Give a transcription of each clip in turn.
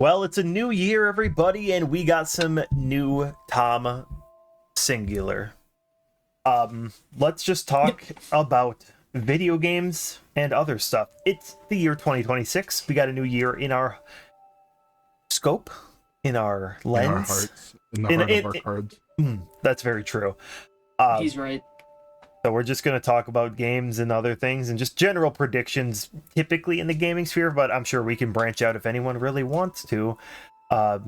Well, it's a new year, everybody, and we got some new Tom singular. Let's just talk about video games and other stuff. It's the year 2026. We got a new year in our scope, in our lens, in our hearts, in the heart of our cards. That's very true. He's right. So we're just going to talk about games and other things and just general predictions typically in the gaming sphere, but I'm sure we can branch out if anyone really wants to. I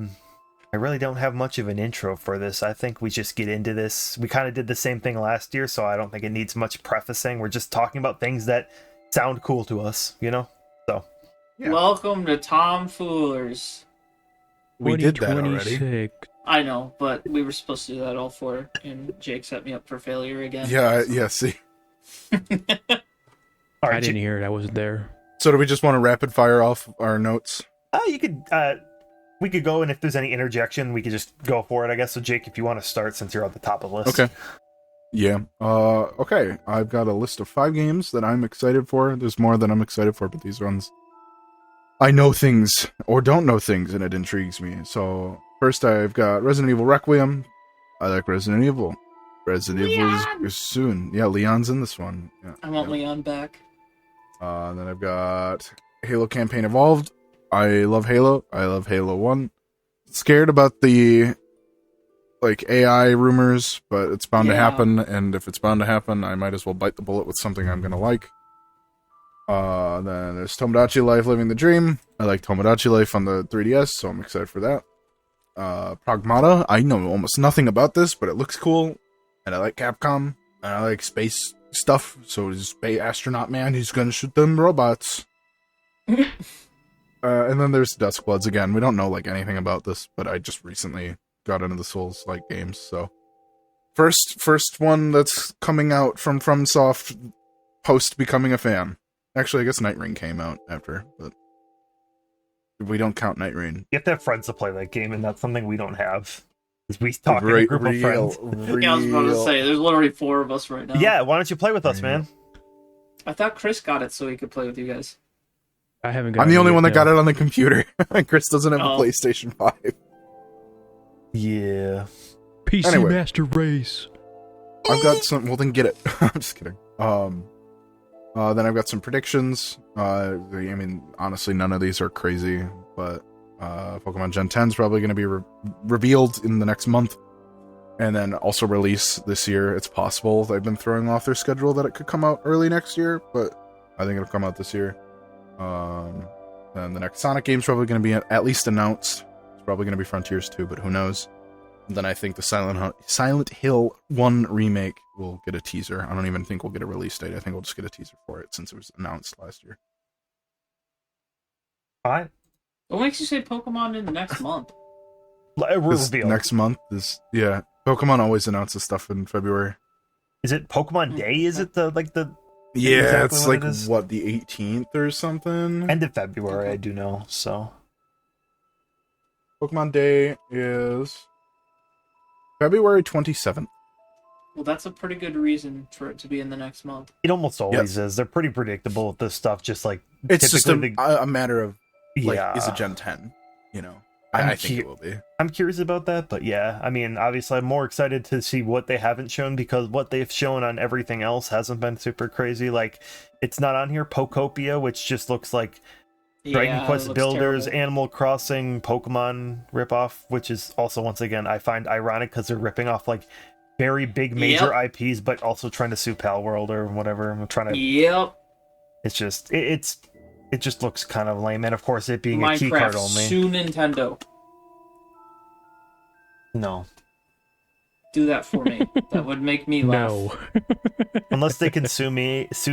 really don't have much of an intro for this. I think we just get into this. We kind of did the same thing last year, so I don't think it needs much prefacing. We're just talking about things that sound cool to us, you know? So, yeah. Welcome to Tomfoolers. We did that already. I know, but we were supposed to do that all four, and Jake set me up for failure again. Yeah, see. All right, I didn't hear it. I wasn't there. So do we just want to rapid fire off our notes? You could, we could go, and if there's any interjection, we could just go for it, I guess. So, Jake, if you want to start, since you're at the top of the list. Okay. Yeah. Okay. I've got a list of 5 games that I'm excited for. There's more that I'm excited for, but these ones, I know things or don't know things, and it intrigues me. So first, I've got Resident Evil Requiem. I like Resident Evil. Resident Evil is soon. Yeah, Leon's in this one. Yeah, I want Leon back. Then I've got Halo Campaign Evolved. I love Halo. I love Halo 1. Scared about the AI rumors, but it's bound to happen, and if it's bound to happen, I might as well bite the bullet with something I'm gonna like. Then there's Tomodachi Life Living the Dream. I like Tomodachi Life on the 3DS, so I'm excited for that. Pragmata. I know almost nothing about this, but it looks cool, and I like Capcom, and I like space stuff, so is Space Astronaut Man, he's gonna shoot them robots. And then there's Duskbloods again. We don't know anything about this, but I just recently got into the Souls-like games, so first one that's coming out from FromSoft post becoming a fan. Actually, I guess Night Rain came out after, but we don't count Night Rain. You have to have friends to play that game, and that's something we don't have. We talk in a group of friends. Yeah, I was about to say, there's literally 4 of us right now. Yeah, why don't you play with us, man? I thought Chris got it so he could play with you guys. I haven't got it. I'm the only one that got it on the computer. Chris doesn't have a PlayStation 5. Yeah. PC Master Race. I've got some... Well, then get it. I'm just kidding. Then I've got some predictions. I mean, honestly, none of these are crazy, but Pokemon Gen 10 is probably going to be revealed in the next month, and then also release this year. It's possible they've been throwing off their schedule that it could come out early next year, but I think it'll come out this year. Then the next Sonic game is probably going to be at least announced. It's probably going to be Frontiers 2, but who knows? And then I think the Silent Hill 1 remake will get a teaser. I don't even think we'll get a release date. I think we'll just get a teaser for it since it was announced last year. Alright. What makes you say Pokemon in the next month? Next month is Pokemon always announces stuff in February. Is it Pokemon Day? Is it the Yeah, exactly it's the 18th or something? End of February, I do know, so. Pokemon Day is February 27th. Well, that's a pretty good reason for it to be in the next month. It almost always is. They're pretty predictable with this stuff, just it's just a matter of, is it Gen 10? You know, I think it will be. I'm curious about that, but yeah, I mean, obviously I'm more excited to see what they haven't shown, because what they've shown on everything else hasn't been super crazy. It's not on here, Pokopia, which just looks like Dragon Quest Builders, terrible. Animal Crossing, Pokemon ripoff, which is also, once again, I find ironic because they're ripping off very big major IPs, but also trying to sue Palworld or whatever. I'm trying to. Yep. It's just it just looks kind of lame, and of course it being Minecraft, a key card only. Sue Nintendo. No. Do that for me. That would make me laugh. No. Unless they can sue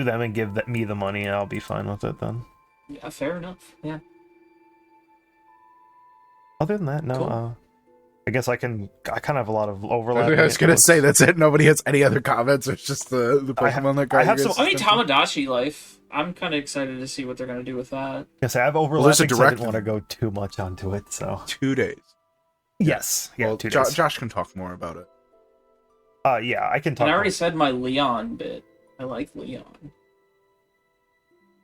them and give me the money, I'll be fine with it then. Yeah, fair enough. Yeah. Other than that, no. Cool. I guess I kind of have a lot of overlap. I was gonna say that's it. Nobody has any other comments. It's just the Pokemon that got. I Tomodachi Life. I'm kind of excited to see what they're gonna do with that. Yes, I have overlap. I didn't want to go too much onto it. So 2 days. Yes. Yeah. Well, 2 days. Josh can talk more about it. Yeah, I can talk. And I already said my Leon bit. I like Leon.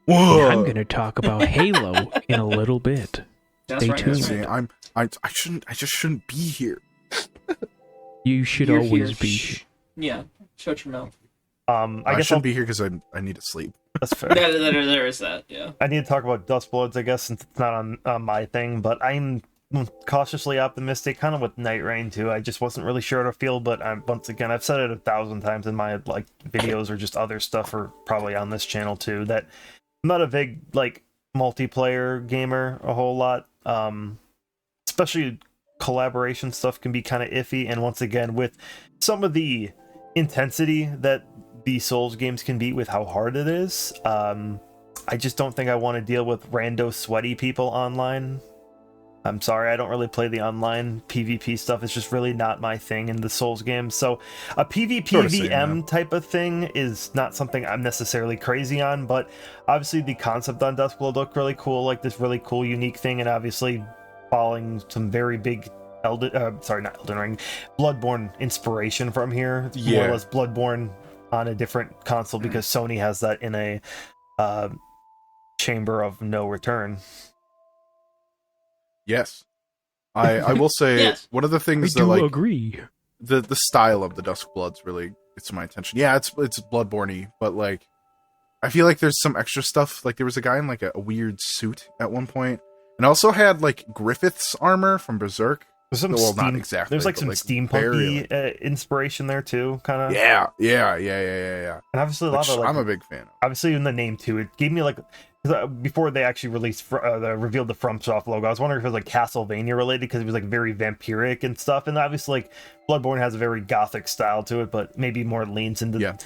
Whoa. I'm gonna talk about Halo in a little bit. That's Stay right. tuned. That's See, right. I just shouldn't be here. You should You're always here. be. Shh. Yeah. Shut your mouth. I I guess shouldn't be here because I need to sleep. that's fair. There is that. Yeah. I need to talk about Dustbloods, I guess, since it's not on my thing, but I'm cautiously optimistic, kind of with Night Rain too. I just wasn't really sure how to feel, but once again, I've said it 1,000 times in my like videos or just other stuff, or probably on this channel too, that I'm not a big like multiplayer gamer a whole lot. Especially collaboration stuff can be kind of iffy, and once again, with some of the intensity that the Souls games can be with how hard it is, I just don't think I want to deal with rando sweaty people online. I'm sorry, I don't really play the online PvP stuff. It's just really not my thing in the Souls games. So a PvP Sort of same, VM yeah. type of thing is not something I'm necessarily crazy on, but obviously the concept on Duskblood looked really cool, like this really cool, unique thing, and obviously following some very big Bloodborne inspiration from here. It's more or Yeah. less Bloodborne on a different console because Sony has that in a chamber of no return. Yes. I will say Yes. one of the I things that do like agree. the style of the Duskbloods really gets my attention. Yeah, it's Bloodborne-y, but like I feel like there's some extra stuff. Like there was a guy in like a weird suit at one point, and also had like Griffith's armor from Berserk. There's some Well, not exactly. There's like but, some very, steampunky inspiration there too, kind of. Yeah. And obviously a lot Which of like, I'm a big fan of. obviously in the name too, it gave me like, before they actually revealed the FromSoft logo, I was wondering if it was like Castlevania related because it was like very vampiric and stuff, and obviously like Bloodborne has a very gothic style to it, but maybe more leans into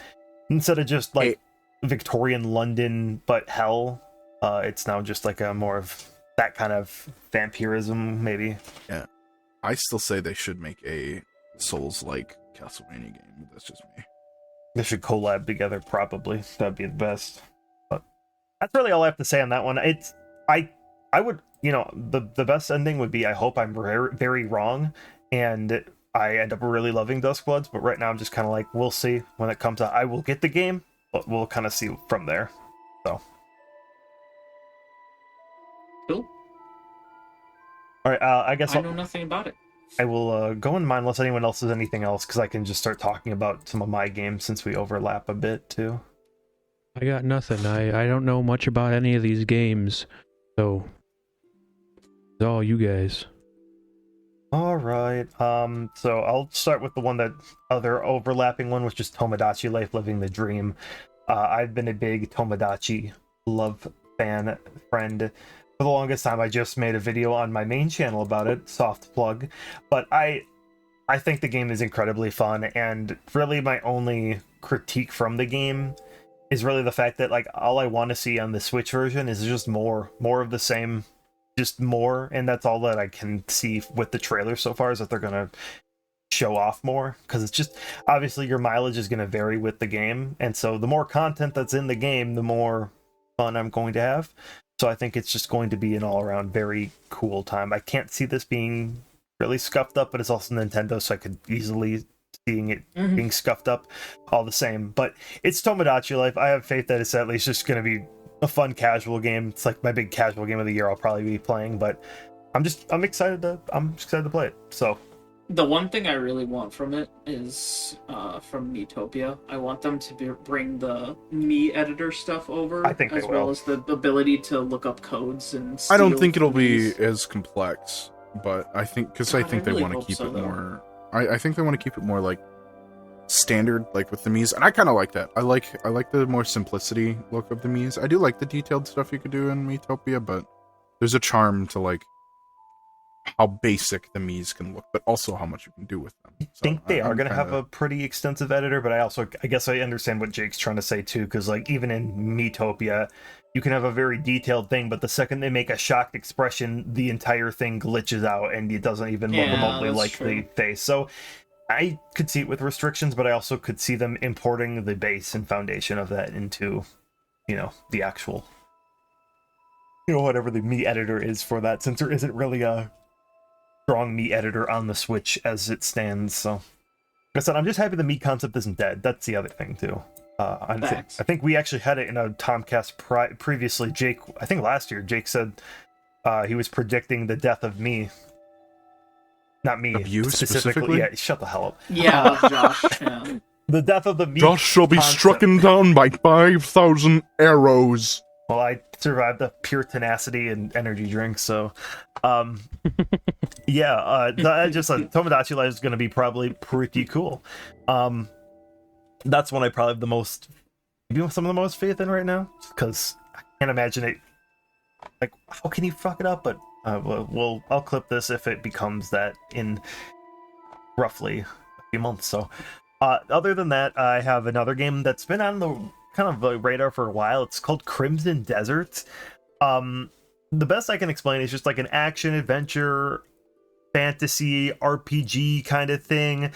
instead of just like Victorian London but hell, it's now just like a more of that kind of vampirism maybe. Yeah. I still say they should make a Souls-like Castlevania game, but that's just me. They should collab together, probably. That'd be the best. But that's really all I have to say on that one. It's I would, the best ending would be, I hope I'm very, very wrong and I end up really loving Duskbloods, but right now I'm just kind of like, we'll see when it comes out. I will get the game, but we'll kind of see from there. So Cool. all right, I guess I know nothing about it. I will go in mine unless anyone else has anything else, because I can just start talking about some of my games since we overlap a bit too. I got nothing. I don't know much about any of these games, so it's all you guys. All right. So I'll start with the one that other overlapping one, which is Tomodachi Life Living the Dream. I've been a big Tomodachi love fan friend for the longest time. I just made a video on my main channel about it, soft plug. But I think the game is incredibly fun, and really my only critique from the game is really the fact that like all I want to see on the Switch version is just more of the same, just more, and that's all that I can see with the trailer so far, is that they're gonna show off more, because it's just obviously your mileage is going to vary with the game, and so the more content that's in the game, the more fun I'm going to have. So I think it's just going to be an all-around very cool time. I can't see this being really scuffed up, but it's also Nintendo, so I could easily seeing it being scuffed up all the same. But it's Tomodachi Life. I have faith that it's at least just going to be a fun casual game. It's like my big casual game of the year I'll probably be playing, but I'm excited to play it. So the one thing I really want from it is from Miitopia. I want them to bring the Me editor stuff over, I think as they well will. as the ability to look up codes and. I don't steal think it'll be Miis. as complex, but I think God, they really want to hope keep so, it though. more. I think they want to keep it more like standard, like with the Miis, and I kind of like that. I like the more simplicity look of the Miis. I do like the detailed stuff you could do in Miitopia, but there's a charm to like how basic the Miis can look, but also how much you can do with them. I think they are going to have a pretty extensive editor, but I guess I understand what Jake's trying to say too, because like even in Miitopia, you can have a very detailed thing, but the second they make a shocked expression, the entire thing glitches out and it doesn't even look remotely that's like true. the face. So I could see it with restrictions, but I also could see them importing the base and foundation of that into, the actual, whatever the Mii editor is for that, since there isn't really a strong Mii editor on the Switch as it stands. So, like I said, I'm just happy the Mii concept isn't dead. That's the other thing too. Facts. I think we actually had it in a Tomcast previously. Jake, I think last year, Jake said He was predicting the death of me. Not me. Of you specifically? Yeah, shut the hell up. Yeah, Josh. Yeah. The death of the me. Josh shall be concept. strucken down by 5,000 arrows. Well, I survived the pure tenacity and energy drink, so yeah, just Tomodachi Life is going to be probably pretty cool. That's one I probably have the most, maybe some of the most faith in right now, because I can't imagine it. Like, how can you fuck it up? But I'll clip this if it becomes that in roughly a few months. So, other than that, I have another game that's been on the kind of the radar for a while. It's called Crimson Desert. The best I can explain is just like an action adventure fantasy RPG kind of thing.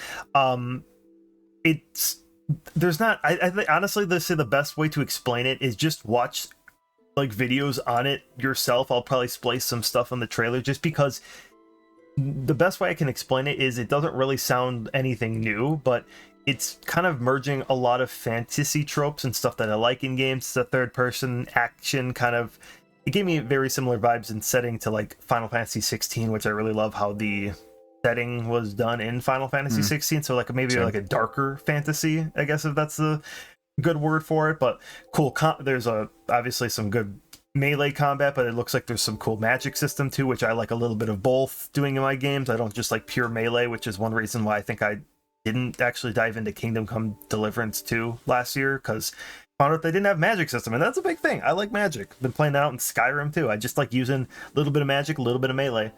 It's there's not I think honestly the best way to explain it is just watch like videos on it yourself. I'll probably splice some stuff on the trailer just because the best way I can explain it is it doesn't really sound anything new, but it's kind of merging a lot of fantasy tropes and stuff that I like in games. It's a third person action kind of. It gave me very similar vibes in setting to like Final Fantasy 16, which I really love how the setting was done in Final Fantasy 16. So like maybe like a darker fantasy, I guess, if that's the good word for it. But cool. There's obviously some good melee combat, but it looks like there's some cool magic system too, which I like a little bit of both doing in my games. I don't just like pure melee, which is one reason why I think I didn't actually dive into Kingdom Come Deliverance 2 last year, because found out they didn't have magic system, and that's a big thing. I like magic. Been playing that out in Skyrim too. I just like using a little bit of magic, a little bit of melee.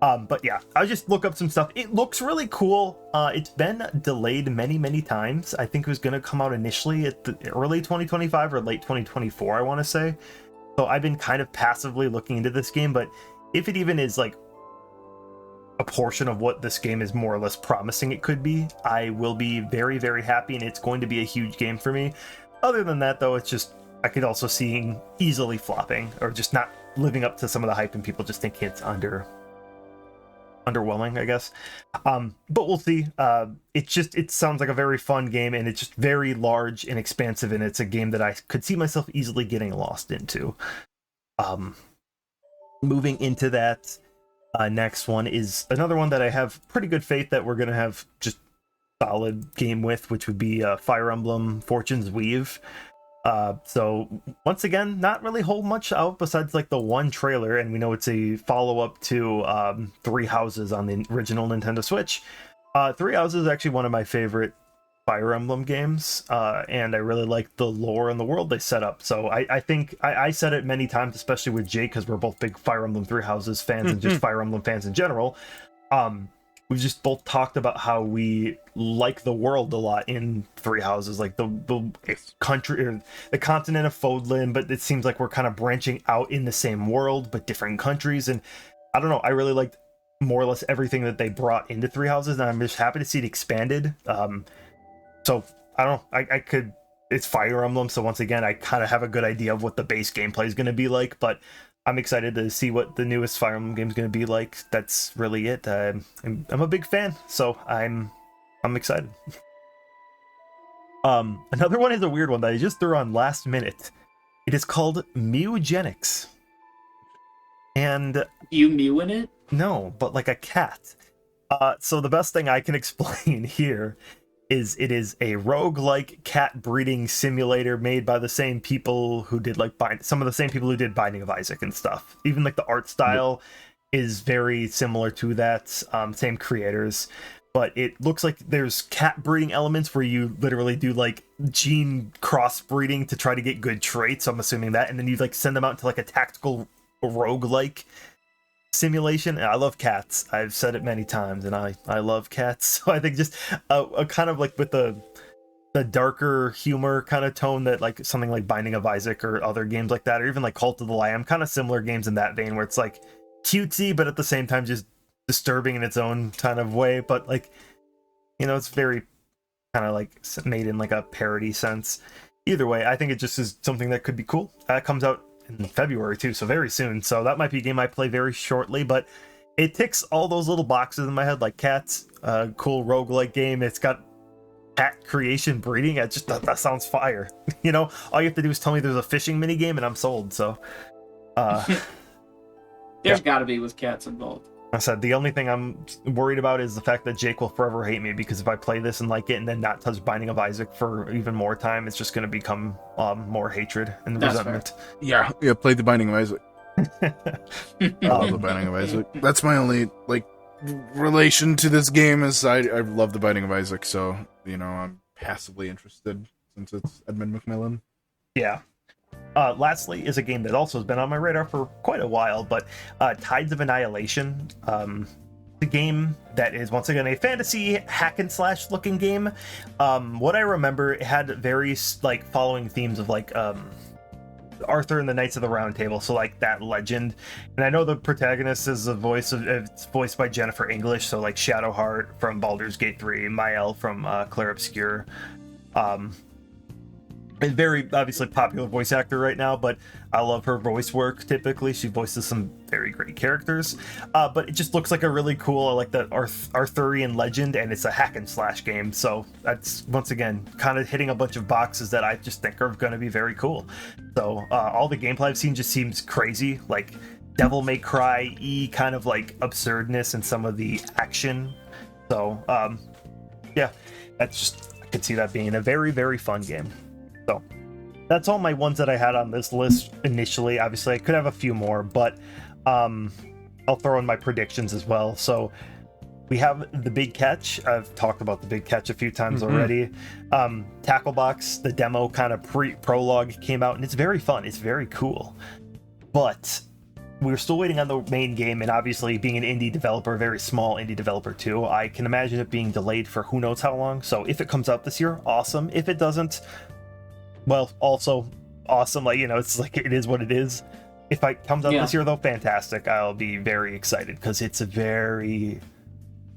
But yeah, I just look up some stuff. It looks really cool. It's been delayed many times. I think it was going to come out initially at the early 2025 or late 2024, I want to say. So I've been kind of passively looking into this game, but if it even is like a portion of what this game is more or less promising it could be, I will be very happy, and it's going to be a huge game for me. Other than that, though, it's just I could also see easily flopping or just not living up to some of the hype and people just thinking it's underwhelming, I guess. But we'll see. It sounds like a very fun game, and it's just very large and expansive, and it's a game that I could see myself easily getting lost into. Moving into that, next one is another one that I have pretty good faith that we're gonna have just solid game with, which would be Fire Emblem Fortune's Weave. So once again, not really whole much out besides like the one trailer, and we know it's a follow-up to Three Houses on the original Nintendo Switch. Three Houses is actually one of my favorite Fire Emblem games, and I really like the lore and the world they set up. So I think I said it many times, especially with Jake, because we're both big Fire Emblem Three Houses fans and just Fire Emblem fans in general. We've just both talked about how we like the world a lot in Three Houses, like the country or the continent of Fodlan, but it seems like we're kind of branching out in the same world but different countries. And I don't know, I really liked more or less everything that they brought into Three Houses, and I'm just happy to see it expanded. So I don't know, I could. It's Fire Emblem, so once again, I kind of have a good idea of what the base gameplay is going to be like, but I'm excited to see what the newest Fire Emblem game is going to be like. That's really it. I'm a big fan, so I'm excited. Another one is a weird one that I just threw on last minute. It is called Mewgenics. And You mew in it? no, but like a cat. So the best thing I can explain here is it is a roguelike cat breeding simulator made by the same people who did like some of the same people who did Binding of Isaac and stuff. Even like the art style is very similar to that, same creators. But it looks like there's cat breeding elements where you literally do like gene crossbreeding to try to get good traits. I'm assuming that, and then you like send them out into like a tactical roguelike simulation. And I love cats. I've said it many times, and I love cats. So I think just a kind of like with the darker humor kind of tone that like something like Binding of Isaac or other games like that, or even like Cult of the Lamb, kind of similar games in that vein where it's like cutesy, but at the same time just disturbing in its own kind of way. But like, you know, it's very kind of like made in like a parody sense. Either way, I think it just is something that could be cool. That comes out in February too, so very soon. So that might be a game I play very shortly, but it ticks all those little boxes in my head, like cats, cool roguelike game. It's got cat creation breeding. I just that sounds fire. You know, all you have to do is tell me there's a fishing mini game and I'm sold. So There's got to be with cats involved. I said the only thing I'm worried about is the fact that Jake will forever hate me, because if I play this and like it and then not touch Binding of Isaac for even more time, it's just going to become more hatred and That's resentment. Yeah, play the Binding of Isaac. I love the Binding of Isaac. That's my only relation to this game is I love the Binding of Isaac, so I'm passively interested since it's Edmund McMillan. Yeah. Lastly is a game that also has been on my radar for quite a while, but Tides of Annihilation. The game that is once again a fantasy hack and slash looking game. What I remember, it had very following themes of Arthur and the Knights of the Round Table, so that legend. And I know the protagonist is it's voiced by Jennifer English, so Shadowheart from Baldur's Gate 3, Mael from Clair Obscur. A very obviously popular voice actor right now, but I love her voice work. Typically, she voices some very great characters. But it just looks like a really cool, I like that Arthurian legend, and it's a hack and slash game. So that's once again kind of hitting a bunch of boxes that I just think are going to be very cool. So all the gameplay I've seen just seems crazy, like Devil May Cry-y kind of absurdness and some of the action. So yeah, that's just, I could see that being a very, very fun game. So that's all my ones that I had on this list initially. Obviously, I could have a few more, but I'll throw in my predictions as well. So we have The Big Catch. I've talked about The Big Catch a few times already. Tacklebox, the demo kind of prologue came out, and it's very fun. It's very cool. But we're still waiting on the main game, and obviously being an indie developer, a very small indie developer too, I can imagine it being delayed for who knows how long. So if it comes out this year, awesome. If it doesn't, well, also awesome. It's it is what it is. If it comes out this year, though, fantastic. I'll be very excited because it's a very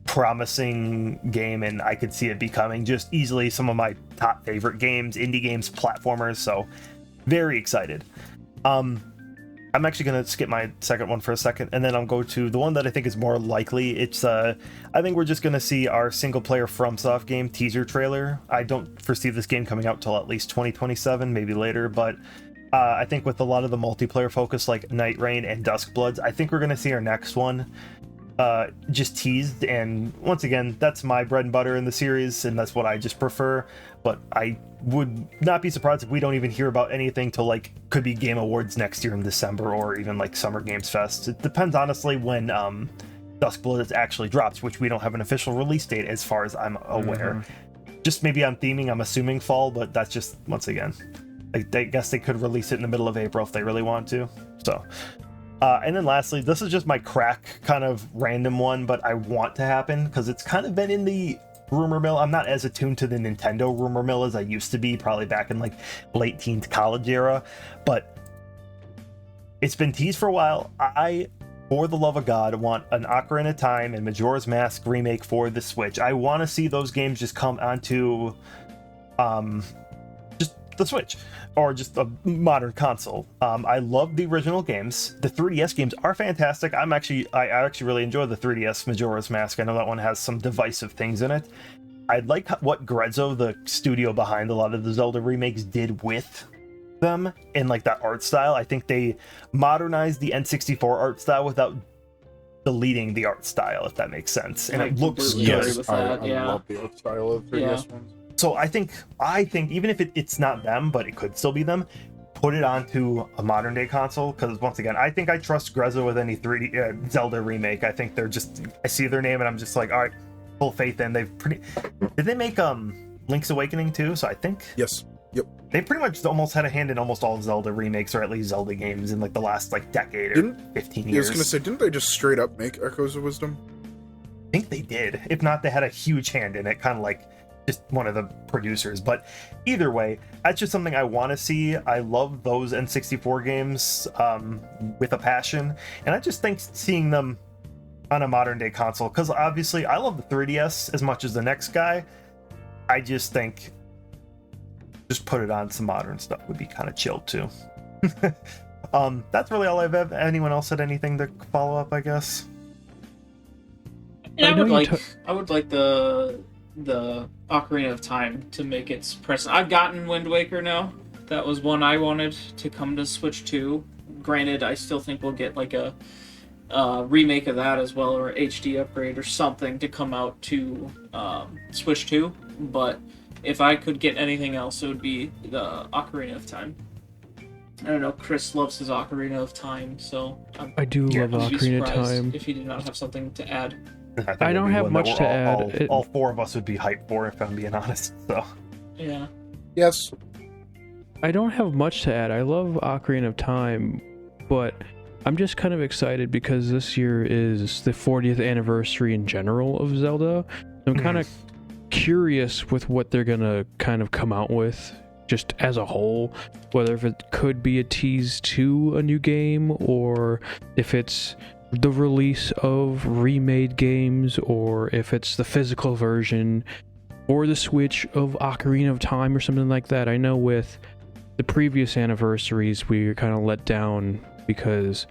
promising game, and I could see it becoming just easily some of my top favorite games, indie games, platformers. So very excited. I'm actually going to skip my second one for a second, and then I'll go to the one that I think is more likely. It's, I think we're just going to see our single-player FromSoft game teaser trailer. I don't foresee this game coming out till at least 2027, maybe later, but I think with a lot of the multiplayer focus like Night Rain and Duskbloods, I think we're going to see our next one just teased, and once again, that's my bread and butter in the series, and that's what I just prefer. But I would not be surprised if we don't even hear about anything till could be Game Awards next year in December, or even Summer Games Fest. It depends honestly when Duskbloods actually drops, which we don't have an official release date as far as I'm aware. Just maybe on theming, I'm assuming fall, but that's just, once again, I guess they could release it in the middle of April if they really want to. So and then lastly, this is just my crack kind of random one, but I want to happen because it's kind of been in the rumor mill. I'm not as attuned to the Nintendo rumor mill as I used to be, probably back in late teens college era, but it's been teased for a while. I, for the love of God, want an Ocarina of Time and Majora's Mask remake for the Switch. I want to see those games just come onto just the Switch, or just a modern console. I love the original games. The 3DS games are fantastic. I actually really enjoy the 3DS Majora's Mask. I know that one has some divisive things in it. I like what Grezzo, the studio behind a lot of the Zelda remakes, did with them in that art style. I think they modernized the N64 art style without deleting the art style, if that makes sense. And it looks good. I love the art style of 3DS ones. So I think even if it's not them, but it could still be them, put it onto a modern day console, because once again, I think I trust Grezzo with any 3D Zelda remake. I think they're just, I see their name and I'm just all right, full faith in. Did they make Link's Awakening too? So I think yes, yep, they pretty much almost had a hand in almost all Zelda remakes, or at least Zelda games in the last decade or 15 years. I was gonna say, didn't they just straight up make Echoes of Wisdom? I think they did. If not, they had a huge hand in it, kind of just one of the producers. But either way, that's just something I want to see. I love those N64 games with a passion, and I just think seeing them on a modern day console, because obviously I love the 3DS as much as the next guy, I just think just put it on some modern stuff would be kind of chill too. That's really all I've had. Anyone else had anything to follow up, I guess? Yeah, I would like the Ocarina of Time to make its presence. I've gotten Wind Waker now. That was one I wanted to come to Switch 2. Granted, I still think we'll get remake of that as well, or HD upgrade or something to come out to Switch 2. But if I could get anything else, it would be the Ocarina of Time. I don't know, Chris loves his Ocarina of Time, so I do love I'd be Ocarina of surprised Time. if he did not have something to add. think I it'd don't be have one that much we're to all, add. all four of us would be hyped for, if I'm being honest. So Yeah. Yes. I don't have much to add. I love Ocarina of Time, but I'm just kind of excited because this year is the 40th anniversary in general of Zelda. I'm kind of curious with what they're gonna kind of come out with, just as a whole, whether if it could be a tease to a new game, or if it's the release of remade games, or if it's the physical version or the Switch of Ocarina of Time or something like that. I know with the previous anniversaries we were kind of let down because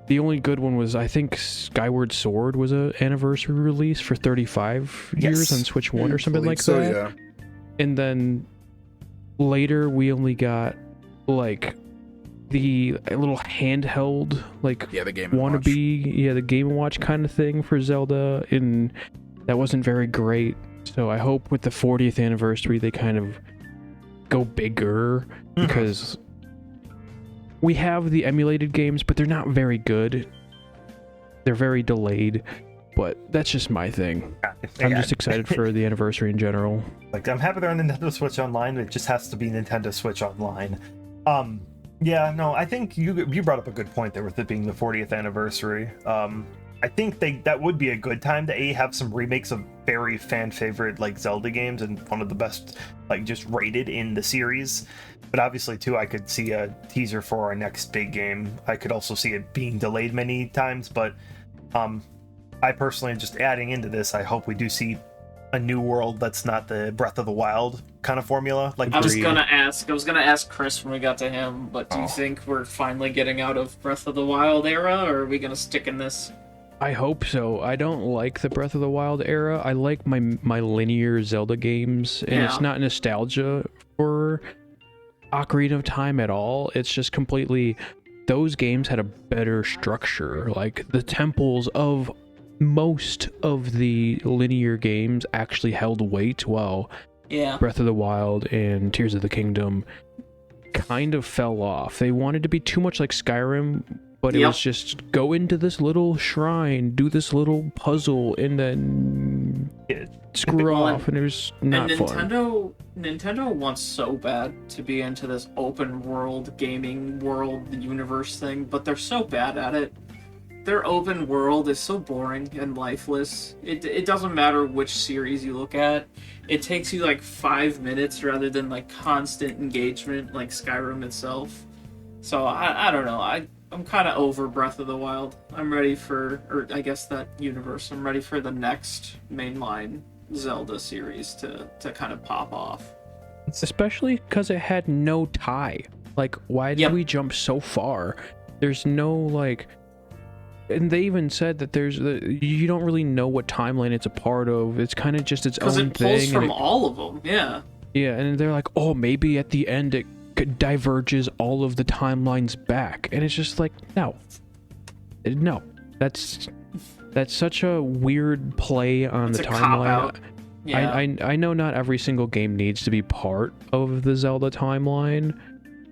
the only good one was, I think, Skyward Sword was a anniversary release for 35 years on Switch 1 or something like So that. yeah. And then later we only got like the little handheld, like Yeah, the Game and wannabe, yeah, the Game & Watch kind of thing for Zelda, and that wasn't very great. So I hope with the 40th anniversary they kind of go bigger, because we have the emulated games, but they're not very good. They're very delayed, but that's just my thing. I'm just excited for the anniversary in general. Like, I'm happy they're on Nintendo Switch Online. It just has to be Nintendo Switch Online. Yeah, no, I think you brought up a good point there with it being the 40th anniversary. I think that would be a good time to have some remakes of very fan favorite like Zelda games, and one of the best like just rated in the series. But obviously too, I could see a teaser for our next big game. I could also see it being delayed many times, but I personally, just adding into this, I hope we do see a new world that's not the Breath of the Wild kind of formula. Like I was gonna ask Chris when we got to him, but do you Oh. think we're finally getting out of Breath of the Wild era, or are we gonna stick in this? I hope so. I don't like the Breath of the Wild era. I like my linear Zelda games, and it's Yeah. not nostalgia for Ocarina of Time at all. It's just completely, those games had a better structure. Like the temples of most of the linear games actually held weight, while Yeah. Breath of the Wild and Tears of the Kingdom kind of fell off. They wanted to be too much like Skyrim, but it Yep. was just go into this little shrine, do this little puzzle, and then screw Well, off, and it was not and fun. Nintendo wants so bad to be into this open world gaming world universe thing, but they're so bad at it. Their open world is so boring and lifeless. It doesn't matter which series you look at. It takes you like 5 minutes rather than like constant engagement like Skyrim itself. So I don't know. I'm kind of over Breath of the Wild. I'm ready for, or I guess that universe. I'm ready for the next mainline Zelda series to kind of pop off. Especially because it had no tie. Like, why did Yep. we jump so far? There's no, like... And they even said that you don't really know what timeline it's a part of. It's kind of just its Because own it pulls thing. from all of them, yeah. Yeah, and they're like, oh, maybe at the end it diverges all of the timelines back. And it's just like, no. No. That's such a weird play on It's the a timeline. cop-out. Yeah. I know not every single game needs to be part of the Zelda timeline.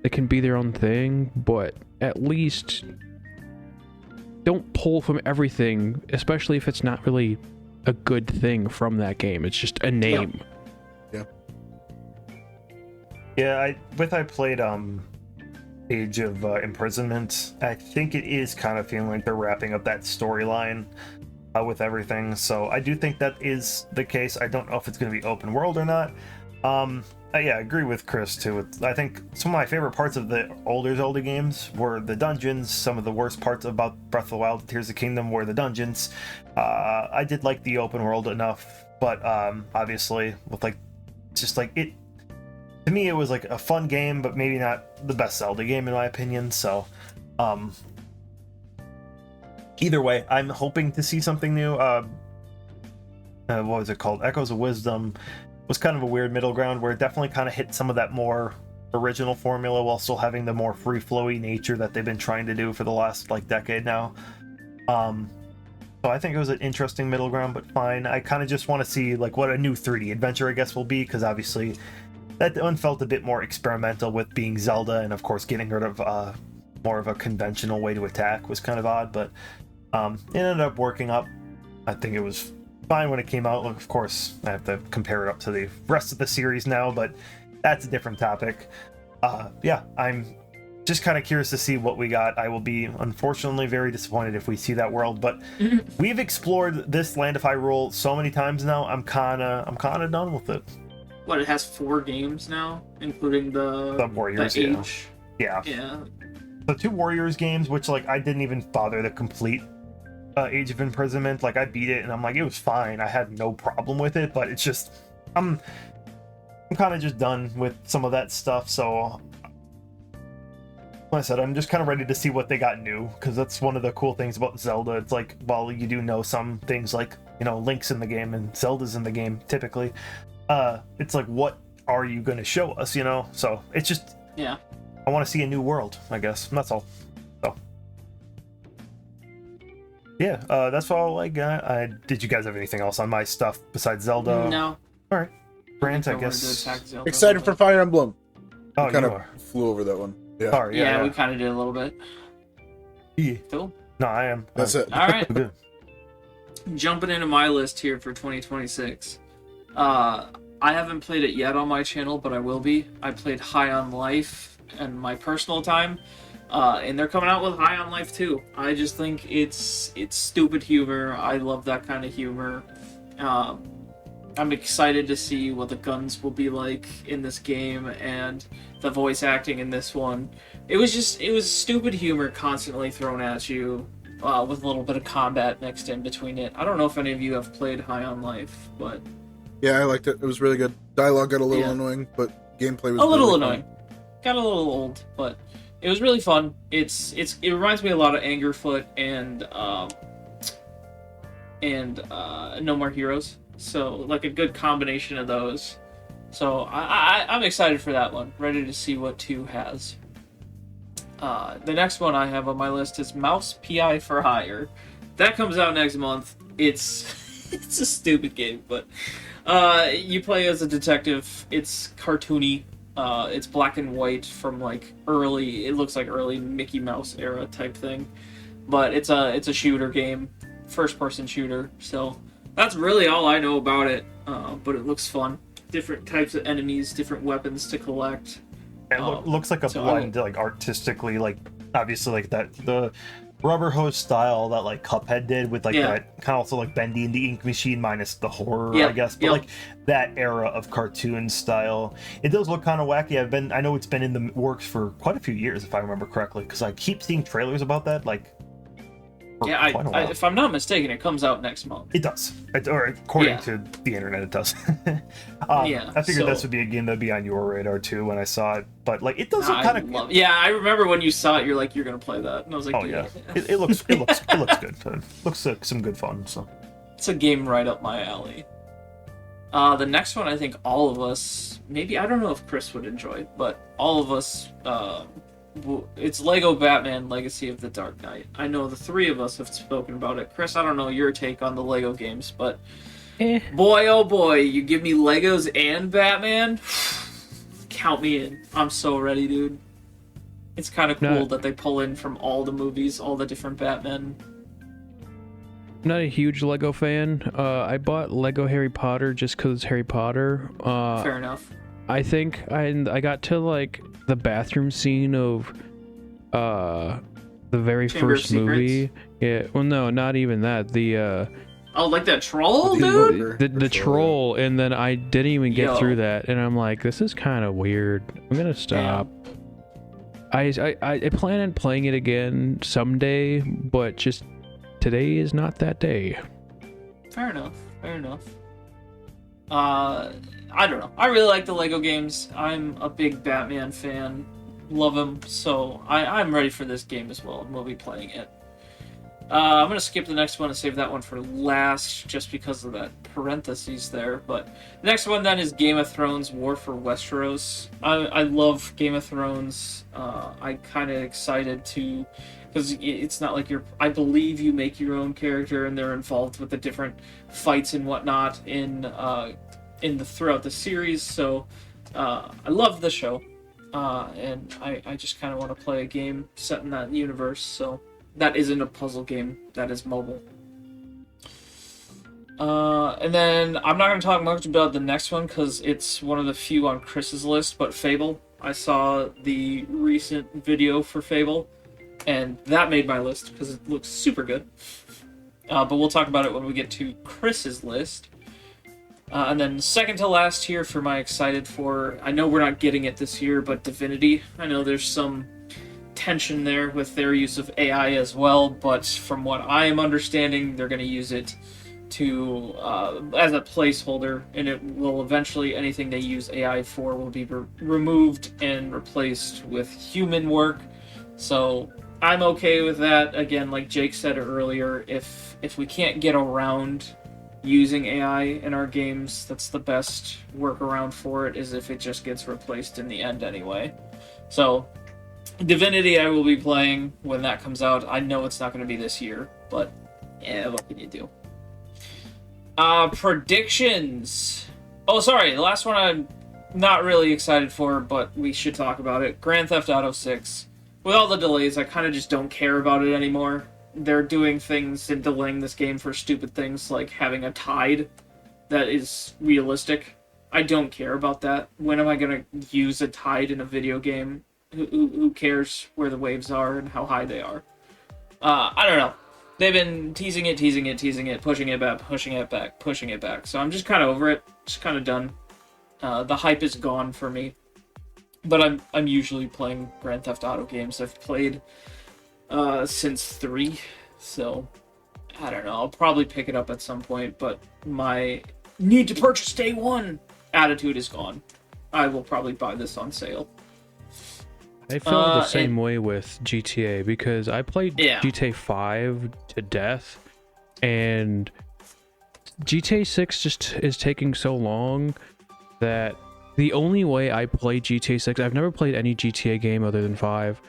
They can be their own thing, but at least don't pull from everything, especially if it's not really a good thing from that game. It's just a name. Yeah, I played Age of Imprisonment. I think it is kind of feeling like they're wrapping up that storyline with everything. So I do think that is the case. I don't know if it's going to be open world or not. Yeah, I agree with Chris too. I think some of my favorite parts of the older Zelda games were the dungeons. Some of the worst parts about Breath of the Wild and Tears of the Kingdom were the dungeons. I did like the open world enough, but obviously with like just like it, to me it was like a fun game, but maybe not the best Zelda game in my opinion. So either way, I'm hoping to see something new. What was it called? Echoes of Wisdom was kind of a weird middle ground where it definitely kind of hit some of that more original formula while still having the more free flowy nature that they've been trying to do for the last like decade now. So I think it was an interesting middle ground, but fine. I kind of just want to see like what a new 3D adventure, I guess, will be, because obviously that one felt a bit more experimental with being Zelda, and of course getting rid of more of a conventional way to attack was kind of odd, but it ended up working up. I think it was fine when it came out. Of course, I have to compare it up to the rest of the series now, but that's a different topic. Yeah, I'm just kind of curious to see what we got. I will be unfortunately very disappointed if we see that world, but we've explored this Land of Hyrule so many times now. I'm kind of done with it. What, it has 4 games now, including the Warriors, the Age. Yeah. Yeah. The 2 Warriors games, which like I didn't even bother to complete Age of Imprisonment. Like I beat it and I'm like, it was fine. I had no problem with it, but it's just I'm kind of just done with some of that stuff. So like I said, I'm just kind of ready to see what they got new, because that's one of the cool things about Zelda. It's like, while you do know some things, like, you know, Link's in the game and Zelda's in the game typically, it's like, what are you going to show us, you know? So it's just, Yeah. I want to see a new world, I guess. And that's all. So yeah, that's all I got. Did you guys have anything else on my stuff besides Zelda? No. All right, Brant, I wanted to guess. attack Zelda, Excited but- for Fire Emblem. Oh, Kind you of are. flew over that one. Yeah. Sorry, Yeah, yeah. we kind of did a little bit. Yeah. Cool. No, I am. That's it. All right. Good. Jumping into my list here for 2026. I haven't played it yet on my channel, but I will be. I played High on Life in my personal time, and they're coming out with High on Life 2. I just think it's stupid humor. I love that kind of humor. I'm excited to see what the guns will be like in this game and the voice acting in this one. It was stupid humor constantly thrown at you, with a little bit of combat mixed in between it. I don't know if any of you have played High on Life, but Yeah, I liked it. It was really good. Dialogue got a little Yeah. annoying, but gameplay was a little really fun. annoying. Got a little old, but it was really fun. It reminds me a lot of Angerfoot and No More Heroes. So like a good combination of those. So I'm excited for that one. Ready to see what 2 has. The next one I have on my list is Mouse PI for Hire. That comes out next month. It's it's a stupid game, but you play as a detective. It's cartoony. It's black and white from like it looks like early Mickey Mouse era type thing. But it's a shooter game, first person shooter. So that's really all I know about it. But it looks fun. Different types of enemies, different weapons to collect. It looks like a so blend, like artistically, like obviously like the rubber hose style that like Cuphead did with like that kind of also like Bendy and the Ink Machine minus the horror, I guess, but like that era of cartoon style. It does look kind of wacky. I know it's been in the works for quite a few years, if I remember correctly, because I keep seeing trailers about that. Like, for quite a while. If I'm not mistaken, it comes out next month. It does, or according to the internet, it does. I figured this would be a game that'd be on your radar too when I saw it, but like it does look kind of. Yeah, I remember when you saw it, you're like, you're gonna play that, and I was like, oh yeah, it looks good. It looks like some good fun. So it's a game right up my alley. The next one, I think all of us, maybe I don't know if Chris would enjoy, but all of us, it's Lego Batman: Legacy of the Dark Knight. I know the 3 of us have spoken about it. Chris, I don't know your take on the Lego games, but boy, oh boy, you give me Legos and Batman, count me in. I'm so ready, dude. It's kind of cool that they pull in from all the movies, all the different Batmen. I'm not a huge Lego fan. I bought Lego Harry Potter just because it's Harry Potter. Fair enough. I think I got to like the bathroom scene of the very Chamber of first movie. Yeah, well no, not even that. The oh, like that troll, The dude? the troll, and then I didn't even get Yo. through that, and I'm like, this is kind of weird. I'm gonna stop. I plan on playing it again someday, but just today is not that day. Fair enough. I don't know. I really like the Lego games. I'm a big Batman fan. Love him. So I'm ready for this game as well, and we'll be playing it. I'm gonna skip the next one and save that one for last, just because of that parentheses there. But the next one then is Game of Thrones: War for Westeros. I love Game of Thrones. I kind of excited to, because it's not like I believe you make your own character, and they're involved with the different fights and whatnot in the throughout the series. So I love the show, and I just kind of want to play a game set in that universe. So. That isn't a puzzle game. That is mobile. And then I'm not going to talk much about the next one because it's one of the few on Chris's list, but Fable. I saw the recent video for Fable, and that made my list because it looks super good. But we'll talk about it when we get to Chris's list. And then second to last here for my excited for, I know we're not getting it this year, but Divinity. I know there's some tension there with their use of AI as well, but from what I am understanding, they're going to use it to as a placeholder, and it will eventually, anything they use AI for will be removed and replaced with human work. So I'm okay with that. Again, like Jake said earlier, if we can't get around using AI in our games, that's the best workaround for it, is if it just gets replaced in the end anyway. So Divinity I will be playing when that comes out. I know it's not going to be this year, but yeah, what can you do? Predictions. Oh, sorry, the last one I'm not really excited for, but we should talk about it. Grand Theft Auto 6. With all the delays, I kind of just don't care about it anymore. They're doing things and delaying this game for stupid things like having a tide that is realistic. I don't care about that. When am I going to use a tide in a video game? Who cares where the waves are and how high they are? I don't know. They've been teasing it, pushing it back. So I'm just kind of over it. Just kind of done. The hype is gone for me. But I'm usually playing Grand Theft Auto games. I've played since 3, so I don't know. I'll probably pick it up at some point, but my need to purchase day one attitude is gone. I will probably buy this on sale. I feel the same way with GTA because I played GTA 5 to death, and GTA 6 just is taking so long that the only way I play GTA 6, I've never played any GTA game other than 5,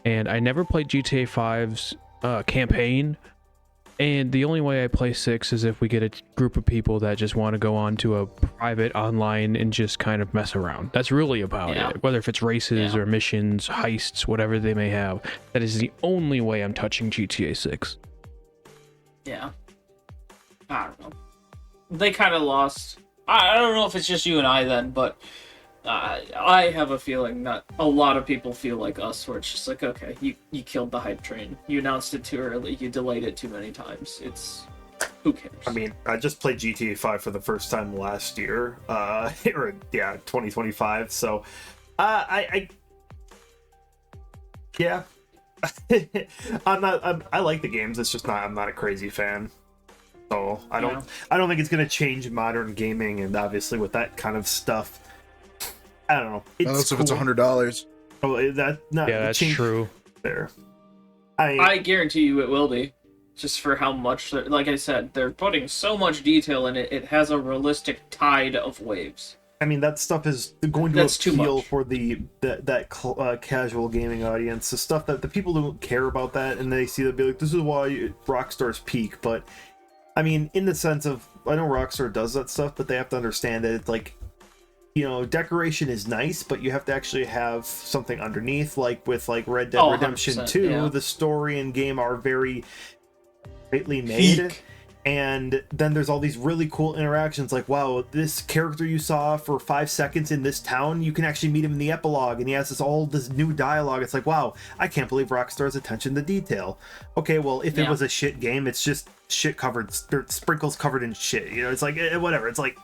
and I never played GTA 5's campaign. And the only way I play 6 is if we get a group of people that just want to go on to a private online and just kind of mess around. That's really about it. Whether if it's races or missions, heists, whatever they may have. That is the only way I'm touching GTA 6. Yeah. I don't know. They kind of lost. I don't know if it's just you and I then, but I have a feeling that a lot of people feel like us, where it's just like, okay, you killed the hype train. You announced it too early. You delayed it too many times. Who cares? I mean, I just played GTA 5 for the first time last year, 2025. So, I I like the games. It's just I'm not a crazy fan. So I don't think it's gonna change modern gaming, and obviously with that kind of stuff, I don't know. Unless if it's $100. Oh, that's true. There, I guarantee you it will be, just for how much. Like I said, they're putting so much detail in it. It has a realistic tide of waves. I mean, that stuff is going to appeal for that casual gaming audience. The stuff that the people don't care about that, and they see that, be like, this is why Rockstar's peak. But I mean, in the sense of, I know Rockstar does that stuff, but they have to understand that it's like, decoration is nice, but you have to actually have something underneath. Like with Red Dead Redemption 2, the story and game are very tightly made. And then there's all these really cool interactions, like, wow, this character you saw for 5 seconds in this town, you can actually meet him in the epilogue, and he has this new dialogue. It's like, wow, I can't believe Rockstar's attention to detail. Okay, well, if it was a shit game, it's just shit covered, sprinkles covered in shit. It's like, whatever. It's like,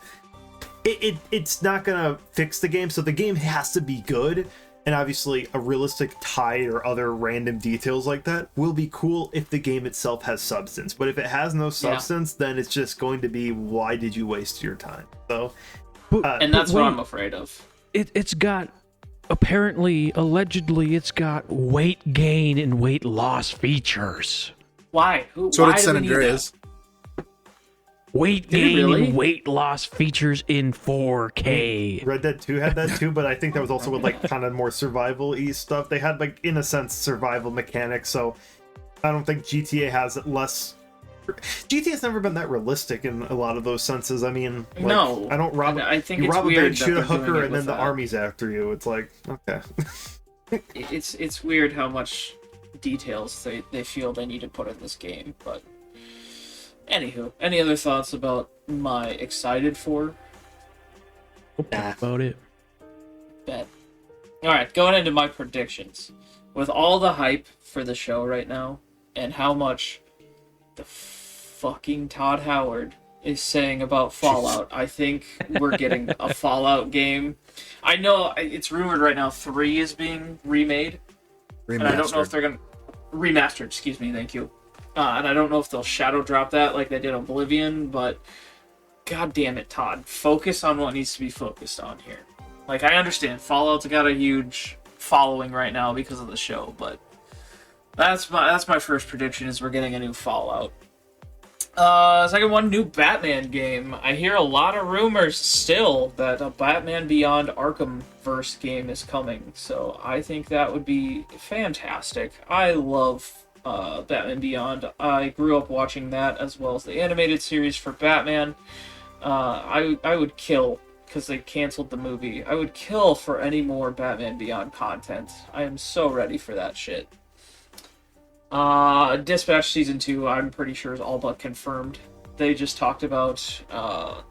it's not gonna fix the game, so the game has to be good. And obviously, a realistic tide or other random details like that will be cool if the game itself has substance. But if it has no substance, then it's just going to be, why did you waste your time? So, and that's what I'm afraid of. It's got, allegedly, it's got weight gain and weight loss features. Why? So Why did do San we need that? Andreas. Weight Did it gain really? and weight loss features in 4K. Red Dead 2 had that too, but I think that was also with like kind of more survival-y stuff. They had like in a sense survival mechanics, so I don't think GTA has less. GTA's never been that realistic in a lot of those senses. I mean, like, No, I don't rob. and I think you it's rob a weird bank, that shoot a they're doing hooker, it and then with the that. army's after you. It's like, okay. It's weird how much details they feel they need to put in this game. But anywho, any other thoughts about my excited for? That's about it. Bet. All right, going into my predictions. With all the hype for the show right now, and how much the fucking Todd Howard is saying about Fallout, I think we're getting a Fallout game. I know it's rumored right now 3 is being remade, and I don't know if they're gonna remastered. Excuse me, thank you. And I don't know if they'll shadow drop that like they did Oblivion, but god damn it, Todd, focus on what needs to be focused on here. Like, I understand Fallout's got a huge following right now because of the show, but that's my first prediction is we're getting a new Fallout. Second one, new Batman game. I hear a lot of rumors still that a Batman Beyond Arkhamverse game is coming, so I think that would be fantastic. I love Batman Beyond. I grew up watching that as well as the animated series for Batman. I would kill, because they canceled the movie, I would kill for any more Batman Beyond content. I am so ready for that shit. Dispatch Season 2, I'm pretty sure is all but confirmed. They just talked about,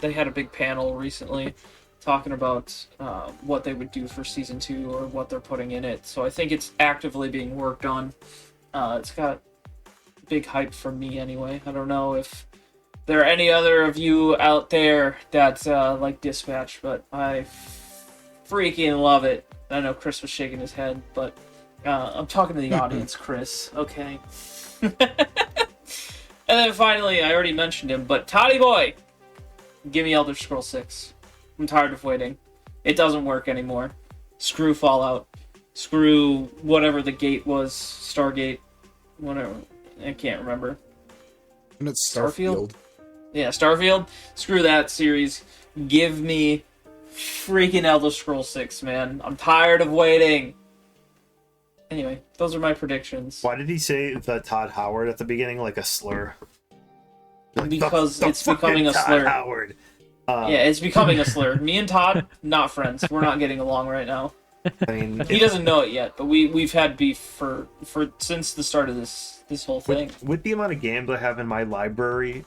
they had a big panel recently talking about what they would do for Season 2 or what they're putting in it. So I think it's actively being worked on. It's got big hype from me anyway. I don't know if there are any other of you out there that like Dispatch, but I freaking love it. I know Chris was shaking his head, but I'm talking to the audience, Chris. Okay. And then finally, I already mentioned him, but Toddy Boy, give me Elder Scrolls 6. I'm tired of waiting. It doesn't work anymore. Screw Fallout. Screw whatever the gate was. Stargate. Whatever. I can't remember. And it's Starfield? Yeah, Starfield. Screw that series. Give me freaking Elder Scrolls 6, man. I'm tired of waiting. Anyway, those are my predictions. Why did he say the Todd Howard at the beginning like a slur? Like, Because the it's becoming a Todd slur. Howard. Yeah, it's becoming a slur. Me and Todd, not friends. We're not getting along right now. I mean, He doesn't know it yet, but we've had beef for since the start of this whole thing. with the amount of games I have in my library,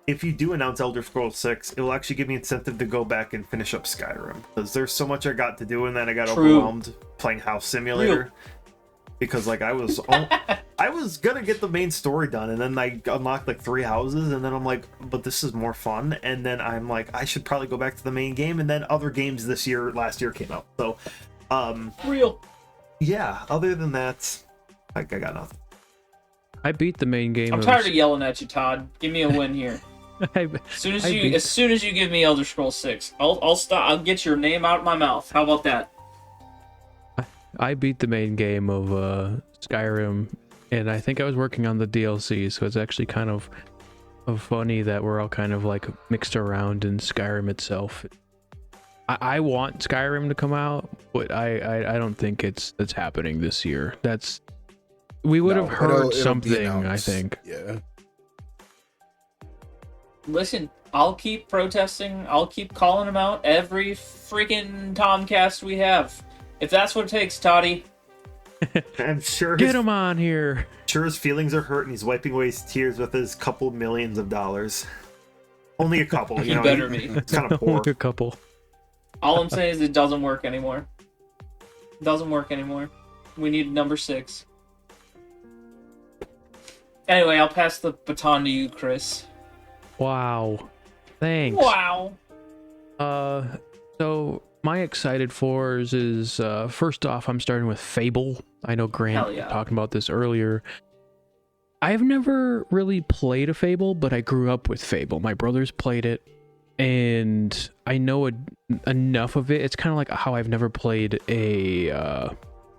if you do announce Elder Scrolls 6, it will actually give me incentive to go back and finish up Skyrim. Because there's so much I got to do, and then I got overwhelmed playing House Simulator. Because like I was gonna get the main story done, and then I unlocked like 3 houses, and then I'm like, but this is more fun. And then I'm like, I should probably go back to the main game. And then other games last year came out. So, Real. yeah. Other than that, I got nothing. I beat the main game. I'm tired of yelling at you, Todd. Give me a win here. As soon as you give me Elder Scrolls 6, I'll stop. I'll get your name out of my mouth. How about that? I beat the main game of Skyrim, and I think I was working on the DLC, so it's actually kind of funny that we're all kind of like mixed around in Skyrim itself. I want Skyrim to come out, but I don't think it's happening this year. We would have heard it'll be something, I announced. think. Yeah. Listen, I'll keep protesting. I'll keep calling him out every freaking Tomcast we have. If that's what it takes, Toddy. I'm sure Get him on here. Sure, his feelings are hurt, and he's wiping away his tears with his couple millions of dollars. Only a couple, you He know. better be. It's kind of poor. Only a couple. All I'm saying is it doesn't work anymore. It doesn't work anymore. We need number 6. Anyway, I'll pass the baton to you, Chris. Wow. Thanks. Wow. So my excited fours is first off, I'm starting with Fable. I know Grant Hell was yeah. talking about this earlier. I've never really played a Fable, but I grew up with Fable. My brothers played it, and I know enough of it. It's kind of like how I've never played a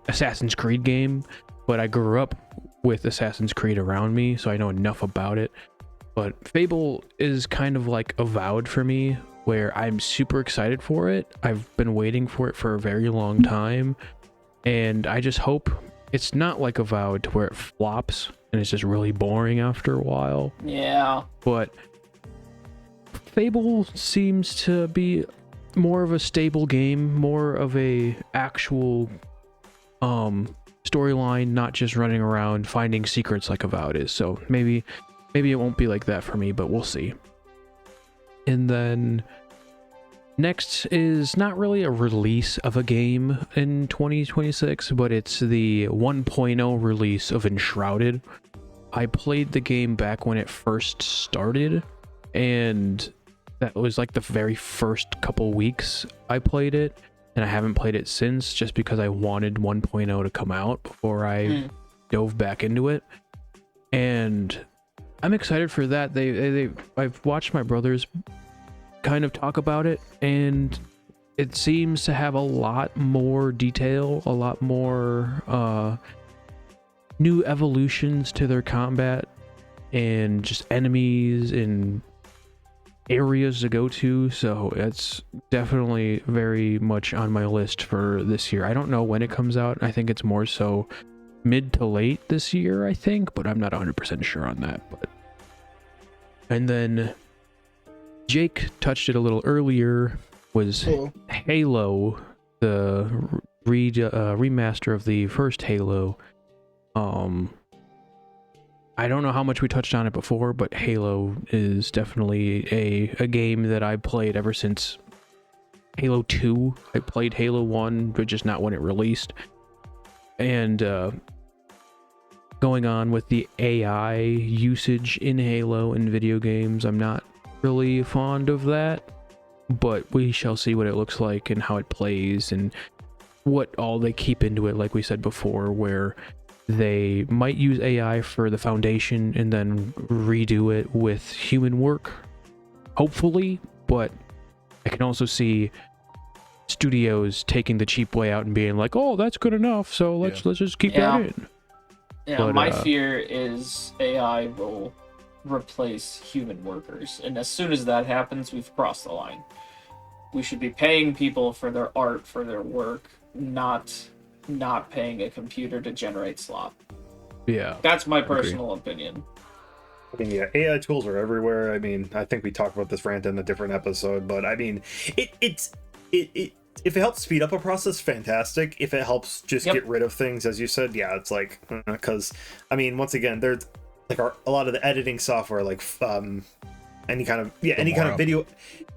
Assassin's Creed game, but I grew up with Assassin's Creed around me, so I know enough about it. But Fable is kind of like Avowed for me, where I'm super excited for it. I've been waiting for it for a very long time, and I just hope it's not like Avowed to where it flops and it's just really boring after a while. Yeah. But Fable seems to be more of a stable game, more of a actual storyline, not just running around finding secrets like Avowed is. So maybe it won't be like that for me, but we'll see. And then next is not really a release of a game in 2026, but it's the 1.0 release of Enshrouded. I played the game back when it first started, and that was like the very first couple weeks I played it, and I haven't played it since, just because I wanted 1.0 to come out before I dove back into it. And I'm excited for that. I've watched my brothers kind of talk about it, and it seems to have a lot more detail, a lot more new evolutions to their combat, and just enemies and areas to go to. So it's definitely very much on my list for this year. I don't know when it comes out. I think it's more so mid to late this year, I think, but I'm not 100% sure on that. And then Jake touched it a little earlier, was Halo, the remaster of the first Halo. I don't know how much we touched on it before, but Halo is definitely a game that I played ever since Halo 2. I played Halo 1, but just not when it released. And going on with the AI usage in Halo and video games, I'm not really fond of that, but we shall see what it looks like and how it plays and what all they keep into it, like we said before, where they might use AI for the foundation and then redo it with human work, hopefully. But I can also see studios taking the cheap way out and being like, oh, that's good enough, so let's just keep that in. Yeah, but, my fear is AI will replace human workers, and as soon as that happens, we've crossed the line. We should be paying people for their art, for their work, not paying a computer to generate slop. Yeah, that's my personal opinion. I mean, yeah, AI tools are everywhere. I mean, I think we talked about this rant in a different episode, but I mean, it if it helps speed up a process, fantastic. If it helps just get rid of things, as you said, yeah, it's like, because I mean, once again, there's like a lot of the editing software, like any kind of video,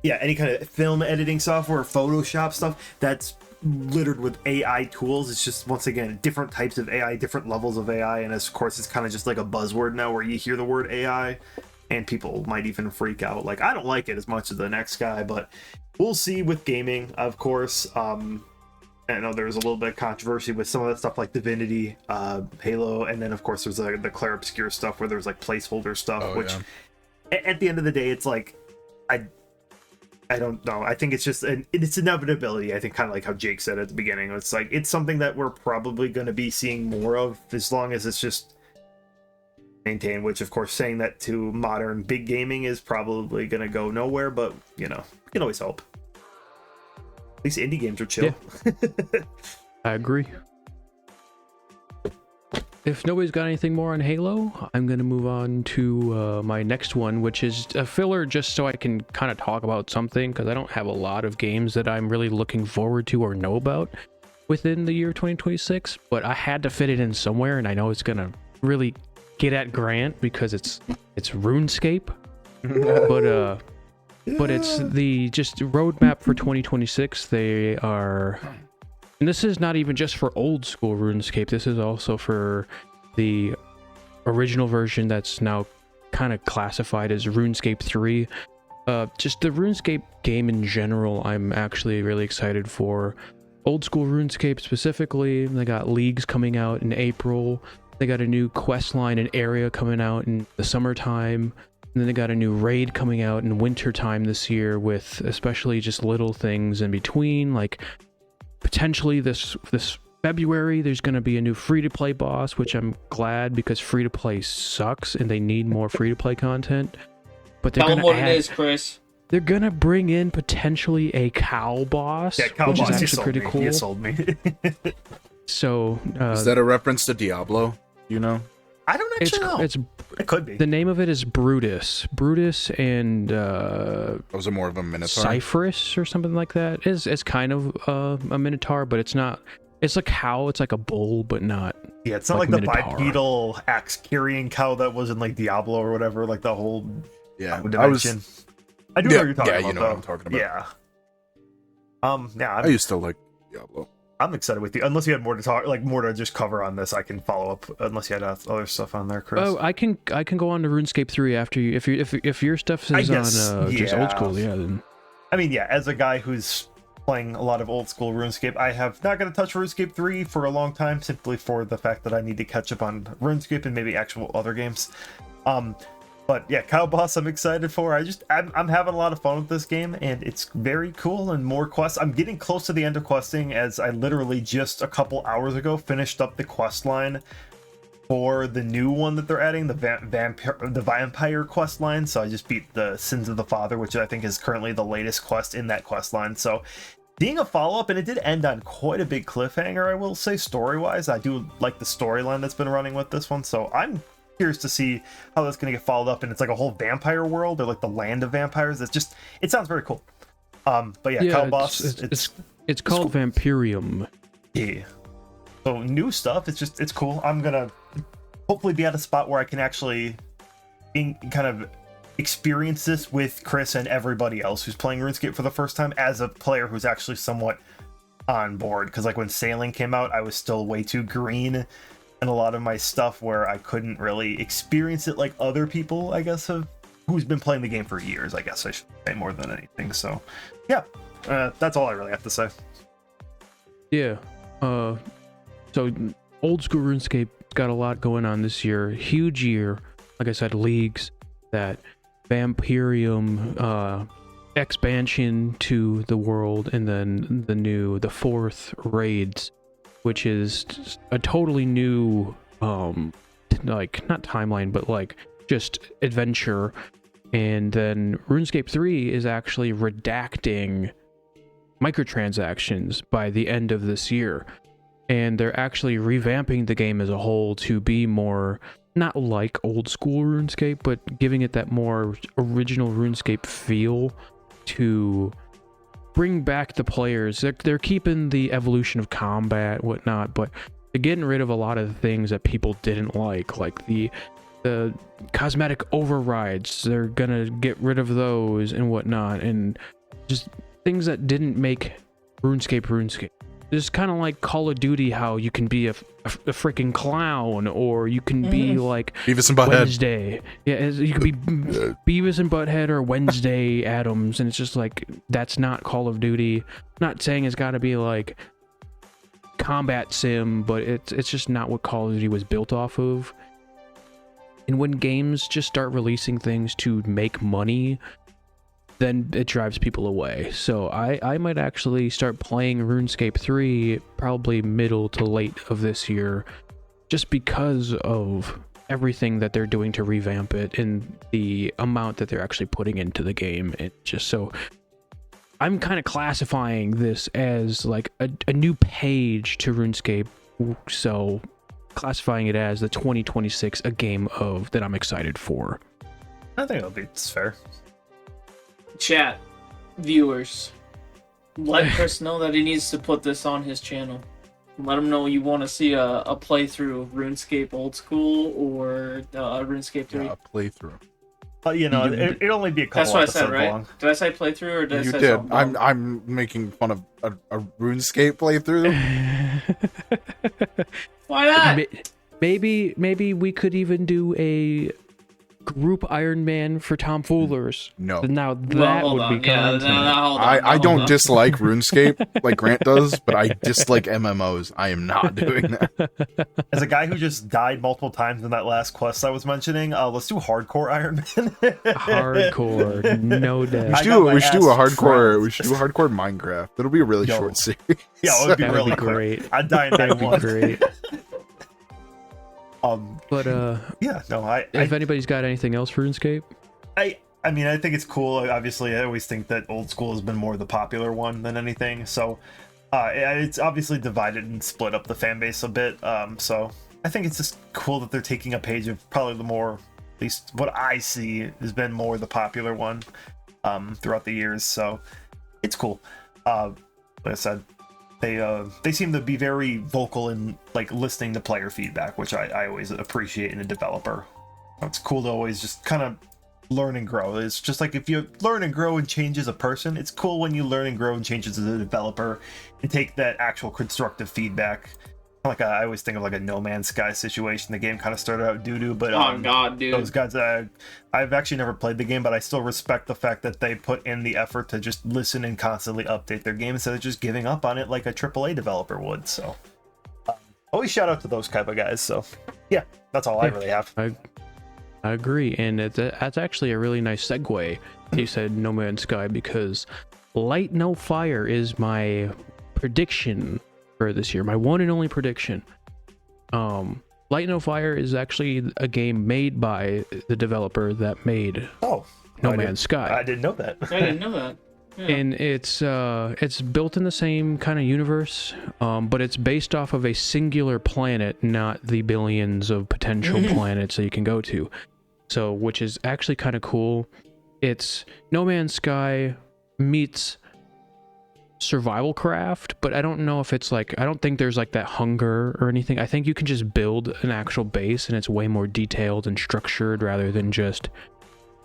any kind of film editing software, Photoshop stuff, that's littered with AI tools. It's just, once again, different types of AI, different levels of AI, and of course it's kind of just like a buzzword now where you hear the word AI and people might even freak out. Like, I don't like it as much as the next guy, but we'll see with gaming, of course. I know there's a little bit of controversy with some of that stuff like Divinity, Halo, and then of course there's the Claire Obscure stuff where there's like placeholder stuff, at the end of the day, it's like, I don't know. I think it's just it's inevitability. I think kind of like how Jake said at the beginning. It's like, it's something that we're probably going to be seeing more of as long as it's just maintained, which of course saying that to modern big gaming is probably going to go nowhere, but you know, you can always hope. At least indie games are chill. Yeah. I agree. If nobody's got anything more on Halo, I'm going to move on to my next one, which is a filler just so I can kind of talk about something, because I don't have a lot of games that I'm really looking forward to or know about within the year 2026, but I had to fit it in somewhere, and I know it's going to really get at Grant because it's RuneScape, but it's the just roadmap for 2026. They are... And this is not even just for old school RuneScape. This is also for the original version that's now kind of classified as RuneScape 3. Just the RuneScape game in general, I'm actually really excited for. Old school RuneScape specifically, they got leagues coming out in April. They got a new quest line and area coming out in the summertime. And then they got a new raid coming out in wintertime this year, with especially just little things in between, like potentially this February, there's going to be a new free-to-play boss, which I'm glad because free-to-play sucks and they need more free-to-play content. But they're Tell going them to what it is, Chris. They're going to bring in potentially a cow boss, Yeah, cow which boss. is actually pretty cool. You sold me. So, Is that a reference to Diablo? You know? I don't actually know. It could be. The name of it is Brutus. Brutus and Was it more of a Minotaur? Cypherus or something like that. It's kind of a Minotaur, but it's not. It's a cow. It's like a bull, but not. Yeah, it's not like the Minotaur. bipedal axe carrying cow that was in like Diablo or whatever. Like the whole dimension. I do know what you're talking about. Yeah, you know what I'm talking about. Yeah. Yeah. I used to like Diablo. I'm excited with you. Unless you had more to talk, like more to just cover on this, I can follow up. Unless you had other stuff on there, Chris. Oh, I can go on to RuneScape 3 after you. If your stuff is on just old school, yeah. Then I mean, yeah. As a guy who's playing a lot of old school RuneScape, I have not going to touch RuneScape 3 for a long time, simply for the fact that I need to catch up on RuneScape and maybe actual other games. But yeah, Cow Boss, I'm excited for. I'm having a lot of fun with this game, and it's very cool and more quests. I'm getting close to the end of questing, as I literally just a couple hours ago finished up the quest line for the new one that they're adding, the vampire quest line. So I just beat the Sins of the Father, which I think is currently the latest quest in that quest line. So being a follow-up, and it did end on quite a big cliffhanger, I will say, story-wise. I do like the storyline that's been running with this one, so I'm curious to see how that's going to get followed up. And it's like a whole vampire world, or like the land of vampires. It sounds very cool. But yeah, Cow Boss, it's called Vampirium. Yeah. So new stuff. It's cool. I'm gonna hopefully be at a spot where I can actually kind of experience this with Chris and everybody else who's playing RuneScape for the first time, as a player who's actually somewhat on board. Because like when Sailing came out, I was still way too green and a lot of my stuff, where I couldn't really experience it like other people, I guess, who's been playing the game for years, I guess I should say, more than anything. So yeah, that's all I really have to say. Yeah. So old school RuneScape got a lot going on this year. Huge year. Like I said, leagues, that Vampirium expansion to the world, and then the fourth raids, which is a totally new like not timeline, but like just adventure. And then RuneScape 3 is actually redacting microtransactions by the end of this year, and they're actually revamping the game as a whole to be more not like old school RuneScape, but giving it that more original RuneScape feel, to bring back the players. They're keeping the evolution of combat, whatnot, but they're getting rid of a lot of the things that people didn't like the cosmetic overrides. They're gonna get rid of those and whatnot, and just things that didn't make RuneScape. It's kind of like Call of Duty, how you can be a freaking clown, or you can be like Beavis and Butthead. Wednesday. Yeah, you could be Beavis and Butthead or Wednesday Addams, and it's just like, that's not Call of Duty. I'm not saying it's got to be like combat sim, but it's just not what Call of Duty was built off of. And when games just start releasing things to make money, then it drives people away. So I might actually start playing RuneScape 3 probably middle to late of this year, just because of everything that they're doing to revamp it and the amount that they're actually putting into the game. And just so I'm kind of classifying this as like a new page to RuneScape, so classifying it as the 2026 a game of that I'm excited for. I think it's fair. Chat, viewers, let Chris know that he needs to put this on his channel. Let him know you want to see a playthrough of RuneScape Old School or RuneScape 3. Yeah, a playthrough. You know, it'd only be a couple That's what I episodes said, right? long. Did I say playthrough, or did I say did. something wrong? I'm making fun of a RuneScape playthrough. Why not? Maybe we could even do group Iron Man for tomfoolers. No. Now Well, that hold would on. be Yeah, content. hold on. I hold don't on. dislike RuneScape like Grant does, but I dislike MMOs. I am not doing that. As a guy who just died multiple times in that last quest I was mentioning, let's do hardcore Iron Man. Hardcore, no We doubt. I should got do my we should do a ass hardcore trounced. we should do a hardcore Minecraft. It'll be a really Yo. short series. Yeah, it would be That would really be quick. great. I'd die in day That'd be one. great. But Yeah, no, if anybody's got anything else for RuneScape, I mean, I think it's cool. Obviously, I always think that old school has been more the popular one than anything. So, it's obviously divided and split up the fan base a bit. So I think it's just cool that they're taking a page of probably the more, at least what I see, has been more the popular one throughout the years. So it's cool. Like I said, they seem to be very vocal in like listening to player feedback, which I always appreciate in a developer. It's cool to always just kind of learn and grow. It's just like if you learn and grow and change as a person, it's cool when you learn and grow and change as a developer and take that actual constructive feedback. Like I always think of like a No Man's Sky situation. The game kind of started out doo-doo, but Oh god, dude. those guys, I've actually never played the game, but I still respect the fact that they put in the effort to just listen and constantly update their game instead of just giving up on it like a AAA developer would. So always shout out to those type of guys. So yeah, that's all I really have. I agree, and that's actually a really nice segue. You said No Man's Sky because Light No Fire is my prediction for this year, my one and only prediction. Light No Fire is actually a game made by the developer that made Oh, No Man's Sky. I didn't know that. I didn't know that. Yeah. And it's built in the same kind of universe, but it's based off of a singular planet, not the billions of potential planets that you can go to. So, which is actually kind of cool. It's No Man's Sky meets survival craft, but I don't know if it's like, I don't think there's like that hunger or anything. I think you can just build an actual base and it's way more detailed and structured rather than just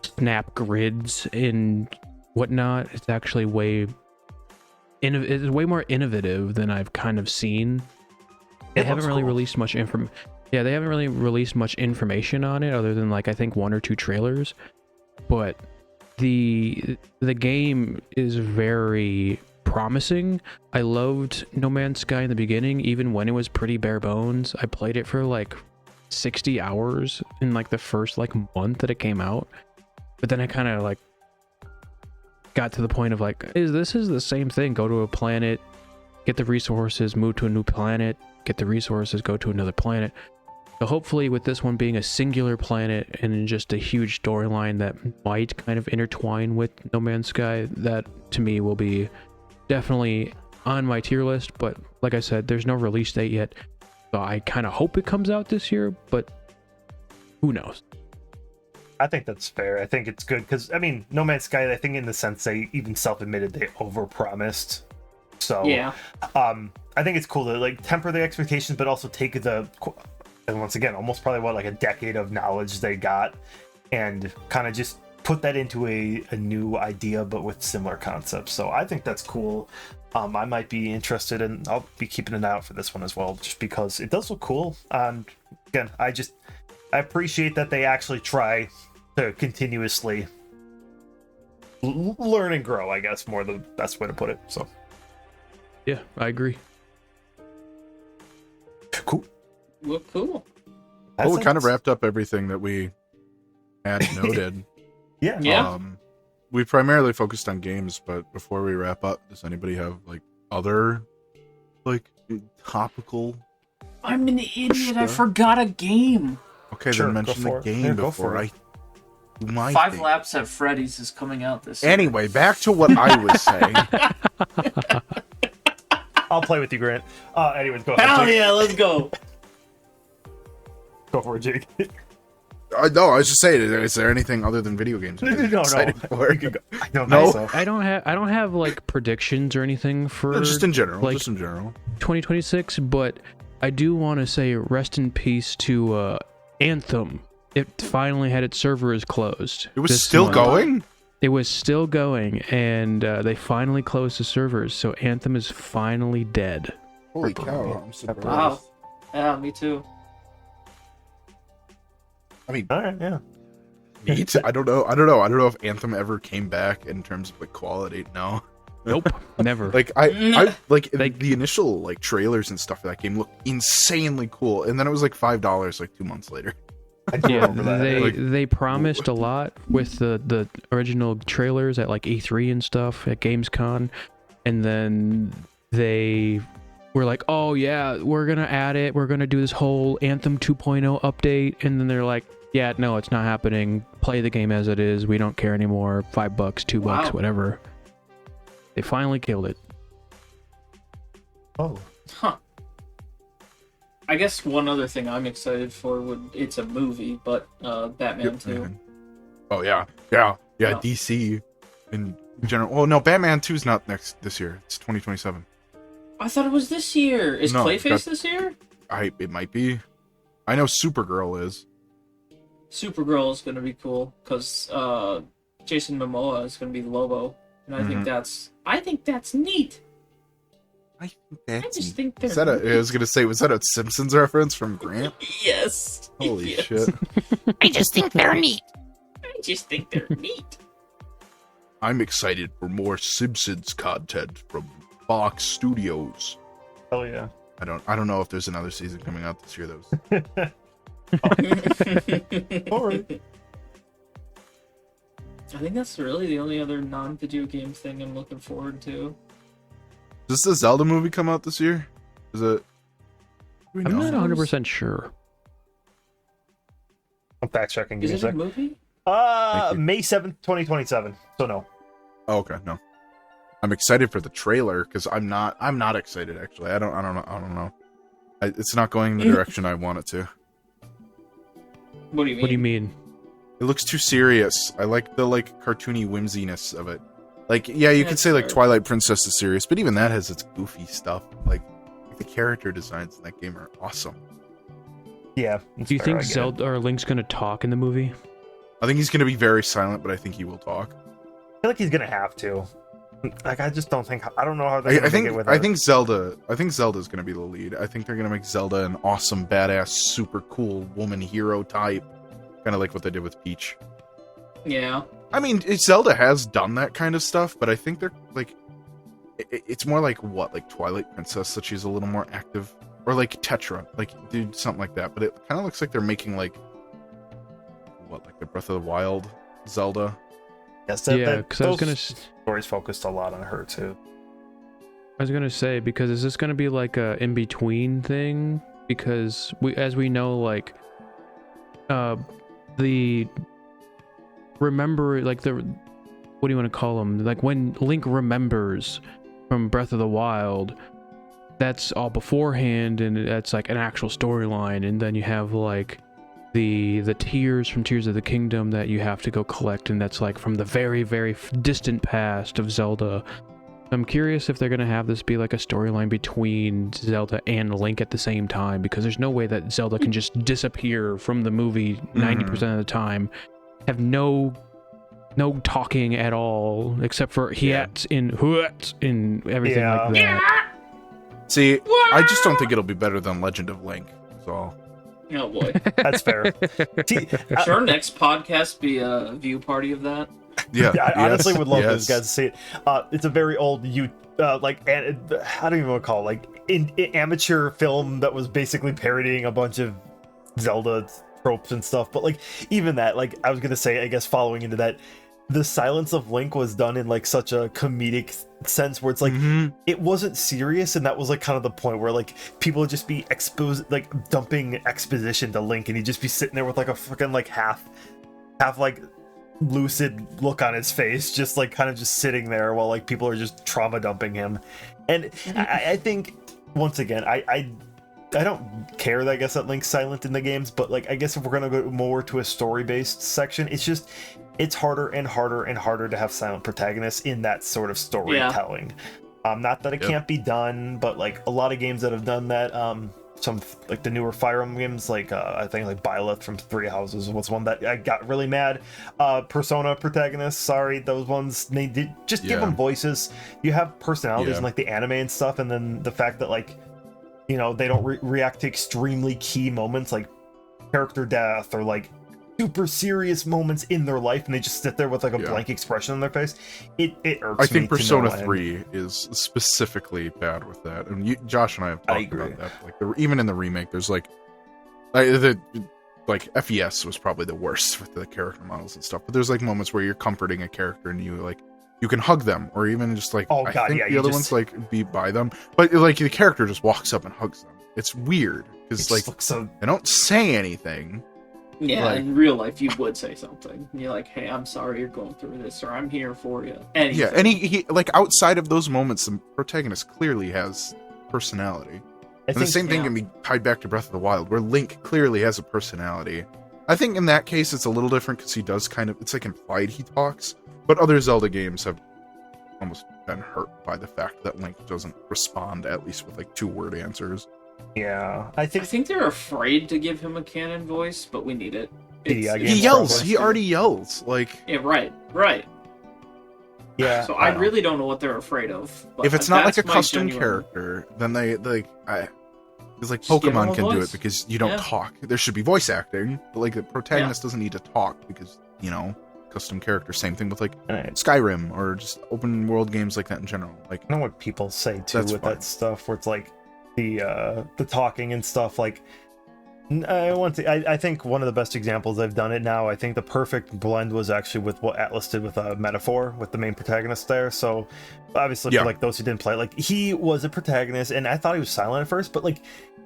snap grids and whatnot. It's actually it's way more innovative than I've kind of seen. They haven't really released much they haven't really released much information on it other than like I think 1 or 2 trailers. But the game is very promising. I loved No Man's Sky in the beginning, even when it was pretty bare bones. I played it for like 60 hours in like the first like month that it came out. But then I kind of like got to the point of like, this is the same thing. Go to a planet, get the resources, move to a new planet, get the resources, go to another planet. So hopefully with this one being a singular planet and just a huge storyline that might kind of intertwine with No Man's Sky, that to me will be definitely on my tier list. But like I said, there's no release date yet. So I kind of hope it comes out this year, but who knows? I think that's fair. I think it's good because I mean, No Man's Sky. I think in the sense they even self-admitted they overpromised. So Yeah. I think it's cool to like temper the expectations, but also take and once again, almost probably like a decade of knowledge they got, and kind of just put that into a new idea, but with similar concepts. So I think that's cool. I might be interested, and I'll be keeping an eye out for this one as well, just because it does look cool. Again, I appreciate that they actually try to continuously learn and grow, I guess, more the best way to put it. So Yeah, I agree. cool. Well, cool. Well, we kind of wrapped up everything that we had noted. Yeah. Yeah. We primarily focused on games, but before we wrap up, does anybody have like other like topical? I'm an idiot. I Stuff? forgot a game. Okay, Sure, then go mention the for it. game Yeah, go before for I it. do my 5 thing. Laps at Freddy's is coming out this year. Anyway, back to what I was saying. I'll play with you, Grant. Anyways, go ahead. Hell Jake. yeah, let's go. Go for it, Jake. No, I was just saying, is there anything other than video games? No. excited for? You can go. I don't No. think so. I don't have like predictions or anything for No, just in general. like, just in general. 2026, but I do want to say rest in peace to Anthem. It finally had its servers closed. It was this still month. going? It was still going, and they finally closed the servers, so Anthem is finally dead. Holy cow, I'm surprised. Wow. Yeah, me too. I mean, All right, yeah. neat. I don't know if Anthem ever came back in terms of like quality. No. Nope, never. Like I like Like- the initial like trailers and stuff for that game looked insanely cool, and then it was like $5 like 2 months later. I do Yeah, remember that. Like- they promised a lot with the original trailers at like E3 and stuff at Gamescom, and then they were like, "Oh yeah, we're gonna add it. We're gonna do this whole Anthem 2.0 update," and then they're like, "Yeah, no, it's not happening. Play the game as it is. We don't care anymore. $5, $2, Wow. whatever." They finally killed it. Oh, Huh. I guess one other thing I'm excited for it's a movie, but Batman 2. Oh yeah. Yeah. DC in general. Well, no, Batman 2 is not this year. It's 2027. I thought it was this year. Is No, Clayface this year? It might be. I know Supergirl is. Supergirl is gonna be cool because Jason Momoa is gonna be Lobo, and I think that's neat. I just think they're. I was gonna say, was that a Simpsons reference from Grant? Yes. Holy Yes. shit! I just think they're neat. I just think they're neat. I'm excited for more Simpsons content from Fox Studios. hell yeah. I don't know if there's another season coming out this year. All right. I think that's really the only other non-video game thing I'm looking forward to. Does the Zelda movie come out this year? Is it? I'm not 100% sure. I'm fact checking. Is Give me it a a sec. movie? Thank you. May 7th, 2027. So no. Oh, okay, no. I'm excited for the trailer because I'm not excited actually. I don't know. It's not going the direction I want it to. What do you mean? What do you mean? It looks too serious. I like the cartoony whimsiness of it. Like, yeah, you could That's say like fair. Twilight Princess is serious, but even that has its goofy stuff. Like the character designs in that game are awesome. Yeah. Do you think Zelda or Link's gonna talk in the movie? I think he's going to be very silent, but I think he will talk. I feel like he's gonna have to. Like, I just don't think. I don't know how they're gonna make it with. I think Zelda's going to be the lead. I think they're going to make Zelda an awesome, badass, super cool woman hero type, kind of like what they did with Peach. Yeah. I mean, Zelda has done that kind of stuff, but I think they're like, it's more like Twilight Princess, that she's a little more active, or like Tetra, like dude, something like that. But it kind of looks like they're making like the Breath of the Wild Zelda. Yes, Yeah, because I was gonna. Story's focused a lot on her too. I was gonna say, because is this gonna be like a in between thing? Because as we know, like, the remember, like what do you want to call them? Like when Link remembers from Breath of the Wild, that's all beforehand, and that's like an actual storyline, and then you have like the tears from Tears of the Kingdom that you have to go collect, and that's like from the very, very distant past of Zelda. I'm curious if they're going to have this be like a storyline between Zelda and Link at the same time, because there's no way that Zelda can just disappear from the movie 90% of the time, have no talking at all, except for hiat in everything like that. See, I just don't think it'll be better than Legend of Link. So. Oh boy. That's fair. See, Should our next podcast be a view party of that? Yeah, I honestly would love yes. those guys to see it. It's a very old I don't even want to call it, like in amateur film that was basically parodying a bunch of Zelda tropes and stuff. But like even that, like I was gonna say, I guess following into that, the silence of Link was done in like such a comedic sense where it's like it wasn't serious, and that was like kind of the point where like people would just be like dumping exposition to Link, and he'd just be sitting there with like a fucking like half like lucid look on his face, just like kind of just sitting there while like people are just trauma dumping him. And I think once again, I don't care that I guess that Link's silent in the games, but like I guess if we're gonna go more to a story-based section, it's harder and harder and harder to have silent protagonists in that sort of storytelling. Not that it can't be done, but like a lot of games that have done that, some like the newer Fire Emblem games, like I think like Byleth from Three Houses was one that I got really mad. Persona protagonists, sorry, those ones, they did just give them voices. You have personalities in like the anime and stuff, and then the fact that like, you know, they don't react to extremely key moments like character death or like super serious moments in their life, and they just sit there with like a blank expression on their face. It irks me. I think Persona to no 3 is specifically bad with that, and Josh and I have talked agree. about that. Like even in the remake, there's like like FES was probably the worst with the character models and stuff. But there's like moments where you're comforting a character and you can hug them, or even just like Oh, God, I think yeah, the other ones like be by them, but like the character just walks up and hugs them. It's weird because like so they don't say anything. Yeah, Like- in real life, you would say something. You're like, "Hey, I'm sorry you're going through this," or "I'm here for you." Anything. Yeah, and he like outside of those moments, the protagonist clearly has personality. I And the think same thing yeah. can be tied back to Breath of the Wild, where Link clearly has a personality. I think in that case it's a little different because he does kind of, it's like implied he talks, but other Zelda games have almost been hurt by the fact that Link doesn't respond, at least with like 2-word answers. yeah, I think they're afraid to give him a canon voice, but we need it. Yeah, It's Game's He yells, progress. he already yells. Like, Yeah, right. yeah. So I know. really don't know what they're afraid of. But if it's not like that's a my custom genuine- character, then they like, because like Just give him Pokemon a can do voice. it because you don't Yeah. talk. There should be voice acting, but like the protagonist doesn't need to talk because, custom character. Same thing with like And I Skyrim or just open world games like that in general. Like, know what people say too That's with fine. that stuff, where it's like the talking and stuff. Like, I think one of the best examples I've done it now. I think the perfect blend was actually with what Atlas did with Metaphor, with the main protagonist there. So obviously, Yeah. for like those who didn't play, like he was a protagonist, and I thought he was silent at first, but like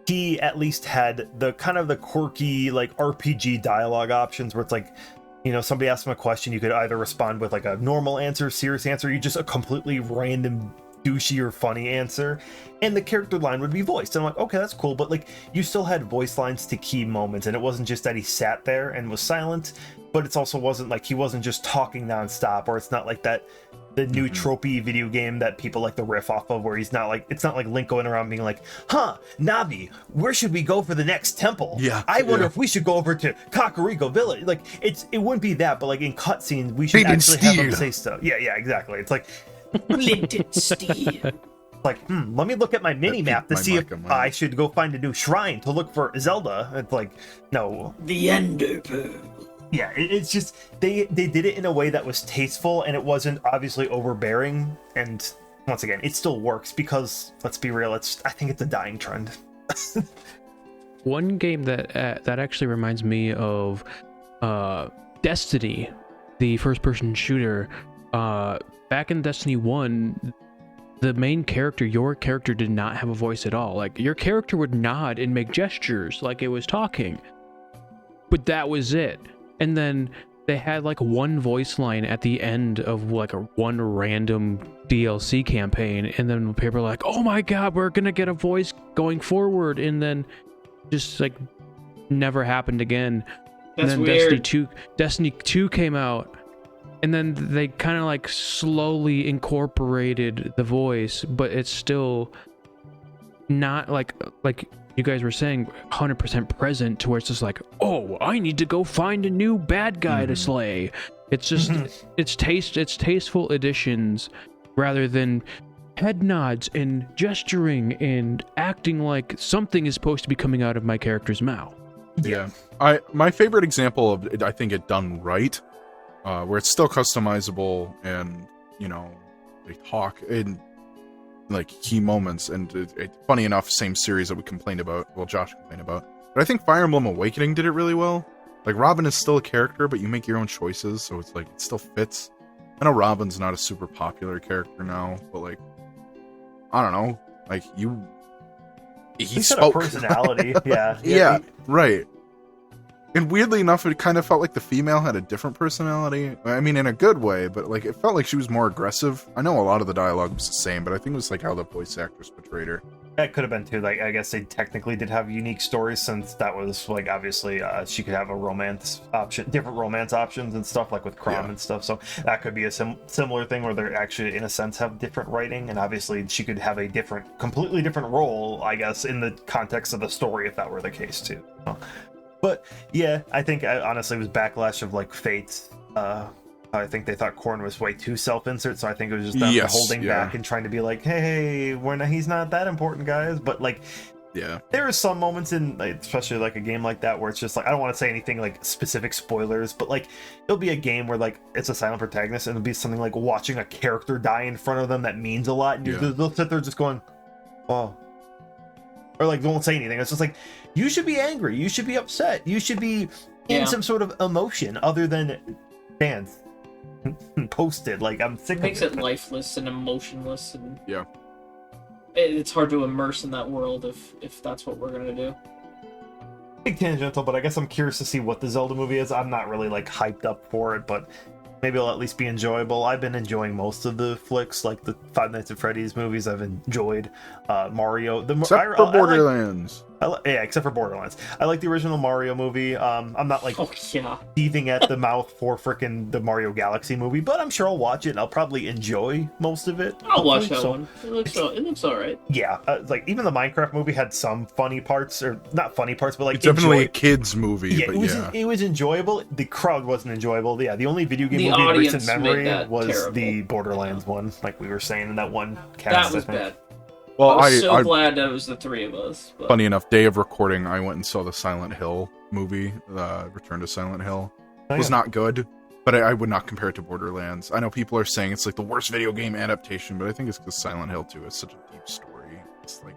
he at least had the kind of the quirky like RPG dialogue options where it's like, somebody asked him a question, you could either respond with like a normal answer, serious answer, you just a completely random douchey or funny answer, and the character line would be voiced. And I'm like, okay, that's cool, but like you still had voice lines to key moments, and it wasn't just that he sat there and was silent, but it also wasn't like he wasn't just talking nonstop, or it's not like that the new tropey video game that people like to riff off of, where he's not like, it's not like Link going around being like, Navi, where should we go for the next temple? Yeah, I wonder yeah. if we should go over to Kakariko Village. Like it wouldn't be that, but like in cutscenes we should Flint and actually have him steel. say stuff. Yeah, exactly. It's like, Flint and steel. like, let me look at my mini map to my see if mic on my- I should go find a new shrine to look for Zelda. It's like, no. The Ender Pearl. Yeah, it's just they did it in a way that was tasteful, and it wasn't obviously overbearing. And once again, it still works because, let's be real, I think it's a dying trend. One game that actually reminds me of Destiny, the first-person shooter. Back in Destiny 1, the main character, your character, did not have a voice at all. Like, your character would nod and make gestures like it was talking, but that was it. And then they had like one voice line at the end of like one random DLC campaign, and then people were like, "Oh my god, we're gonna get a voice going forward," and then just like never happened again. That's and then weird. Destiny 2 came out, and then they kind of like slowly incorporated the voice, but it's still not like you guys were saying 100% present, to where it's just like, oh, I need to go find a new bad guy to slay. It's just it's tasteful additions rather than head nods and gesturing and acting like something is supposed to be coming out of my character's mouth. Yeah. My favorite example of it, I think it done right, where it's still customizable and, they talk in like key moments, and funny enough, same series that we complained about, well, Josh complained about, but I think Fire Emblem Awakening did it really well. Like, Robin is still a character, but you make your own choices, so it's like, it still fits. I know Robin's not a super popular character now, but like, I don't know, like, he He's got spoke. a personality. Yeah. Yeah, right. And weirdly enough, it kind of felt like the female had a different personality. I mean, in a good way, but like it felt like she was more aggressive. I know a lot of the dialogue was the same, but I think it was like how the voice actress portrayed her. That could have been too. Like, I guess they technically did have unique stories, since that was like, obviously she could have a romance option, different romance options and stuff, like with Chrom Yeah. and stuff. So that could be a similar thing where they're actually, in a sense, have different writing, and obviously she could have a completely different role, I guess, in the context of the story, if that were the case too. So, but yeah, I think honestly it was backlash of like Fate. I think they thought Korn was way too self-insert, so I think it was just them Yes, holding yeah. back and trying to be like, hey, he's not that important, guys. But like, Yeah. There are some moments in, like, especially like a game like that, where it's just like, I don't want to say anything like specific spoilers, but like it'll be a game where like it's a silent protagonist, and it'll be something like watching a character die in front of them that means a lot, and they'll sit there just going, "Oh," or like won't say anything. It's just like, you should be angry, you should be upset, you should be in some sort of emotion other than dance posted. Like, I'm sick of Makes it lifeless and emotionless, and Yeah. it's hard to immerse in that world if that's what we're gonna do. Big tangential, but I guess I'm curious to see what the Zelda movie is. I'm not really like hyped up for it, but maybe it'll at least be enjoyable. I've been enjoying most of the flicks, like the Five Nights at Freddy's movies. I've enjoyed Mario. Except for Borderlands. Yeah, except for Borderlands. I like the original Mario movie. I'm not like Oh yeah. teething at the mouth for frickin' the Mario Galaxy movie, but I'm sure I'll watch it and I'll probably enjoy most of it. I'll watch that So, one. It looks alright. yeah, like even the Minecraft movie had some funny parts, or not funny parts, but like It's definitely a kids movie, yeah, but it was enjoyable. The crowd wasn't enjoyable. Yeah, the only video game The movie in recent audience made memory that was terrible. the Borderlands one, like we were saying in that one cast. That was I think. bad. Well, I was so glad that it was the three of us. But... funny enough, day of recording, I went and saw the Silent Hill movie, Return to Silent Hill. Oh, It was yeah. not good, but I would not compare it to Borderlands. I know people are saying it's like the worst video game adaptation, but I think it's because Silent Hill 2 is such a deep story. It's like,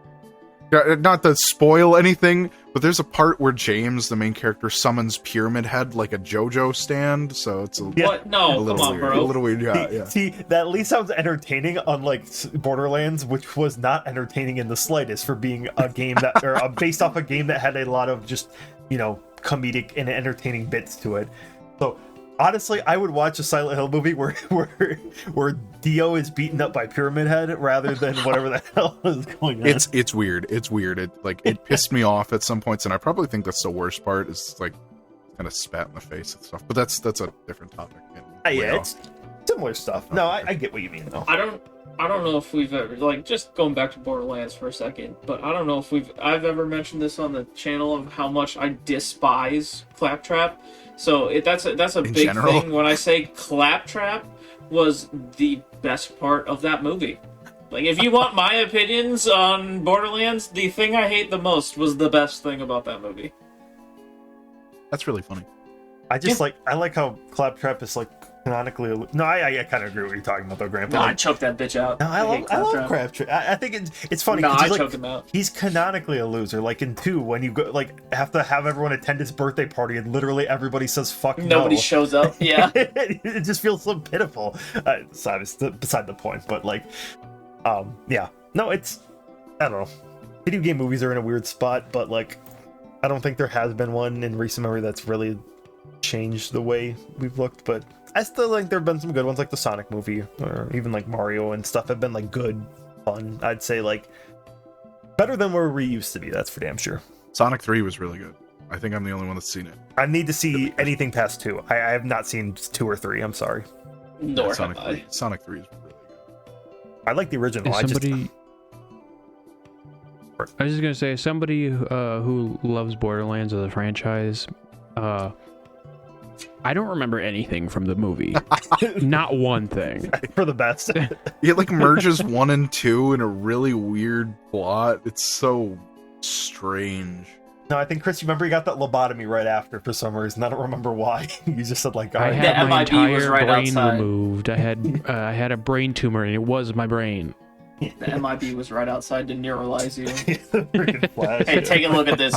not to spoil anything, but there's a part where James, the main character, summons Pyramid Head like a JoJo stand, so it's a, Yeah. What? No, a come little on, weird. bro. A little weird, yeah. See, that at least sounds entertaining, unlike Borderlands, which was not entertaining in the slightest for being a game that, or based off a game that had a lot of just, comedic and entertaining bits to it. So, honestly, I would watch a Silent Hill movie where Dio is beaten up by Pyramid Head rather than whatever the hell is going on. It's weird. It's weird. It pissed me off at some points, and I probably think that's the worst part is like kind of spat in the face and stuff. But that's a different topic. Yeah, it's similar stuff. No, I get what you mean though. I don't know if we've ever, like, just going back to Borderlands for a second, but I don't know if I've ever mentioned this on the channel of how much I despise Claptrap. So that's a big general? thing when I say Claptrap was the best part of that movie. Like, if you want my opinions on Borderlands, the thing I hate the most was the best thing about that movie. That's really funny. I just I like how Claptrap is like canonically. No, I kind of agree with what you're talking about though, Grandpa. No, I choked that bitch out. No, I hate love Claptrap. I think it's funny. No, 'cause I he's, choked him out. He's canonically a loser. Like in 2, when you go have to have everyone attend his birthday party and literally everybody says fuck Nobody no. shows up. Yeah. It just feels so pitiful. Sorry, it's beside the point, but yeah. No, it's, I don't know. Video game movies are in a weird spot, but I don't think there has been one in recent memory that's really changed the way we've looked, but I still think there have been some good ones, like the Sonic movie, or even like Mario and stuff have been good, fun. I'd say better than where we used to be, that's for damn sure. Sonic 3 was really good. I think I'm the only one that's seen it. I need to see anything past 2. I have not seen 2 or 3, I'm sorry. Nor have Sonic I. 3. Sonic 3 is really good. I like the original. Is somebody... I was just gonna say, somebody who loves Borderlands as a franchise, I don't remember anything from the movie. Not one thing. For the best. It merges 1 and 2 in a really weird plot. It's so strange. No, I think, Chris, you remember you got that lobotomy right after for some reason. I don't remember why. You just said all I right. had The my MIB was entire right brain outside. removed. I had a brain tumor, and it was my brain. The MIB was right outside to neuralize you. Freaking Flash. Hey, take a look at this.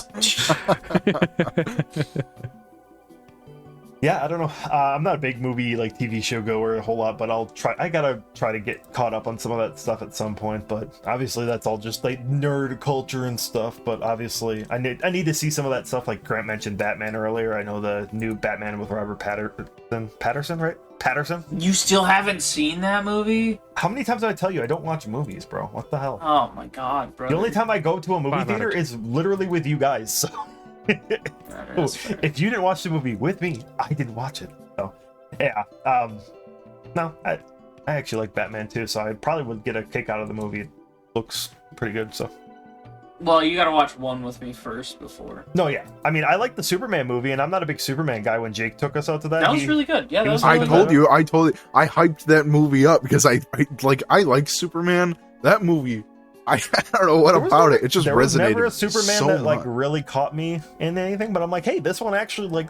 Yeah, I don't know. I'm not a big movie TV show goer a whole lot, but I'll try. I gotta try to get caught up on some of that stuff at some point. But obviously, that's all just nerd culture and stuff. But obviously, I need to see some of that stuff. Like Grant mentioned Batman earlier. I know the new Batman with Robert Patterson, right? Patterson. You still haven't seen that movie? How many times do I tell you I don't watch movies, bro? What the hell? Oh my god, bro. The only time I go to a movie 5 theater out of is literally with you guys. So if you didn't watch the movie with me, I didn't watch it. So yeah. No, I actually like Batman too, so I probably would get a kick out of the movie. It looks pretty good, so. Well, you gotta watch one with me first before. No, yeah. I mean, I like the Superman movie, and I'm not a big Superman guy. When Jake took us out to that, That was really good. Yeah, that was I really told good. you, I hyped that movie up because I like Superman. That movie, I don't know what about it. It just there was resonated never a Superman so that like much. really caught me in anything, but I'm like, hey, this one actually like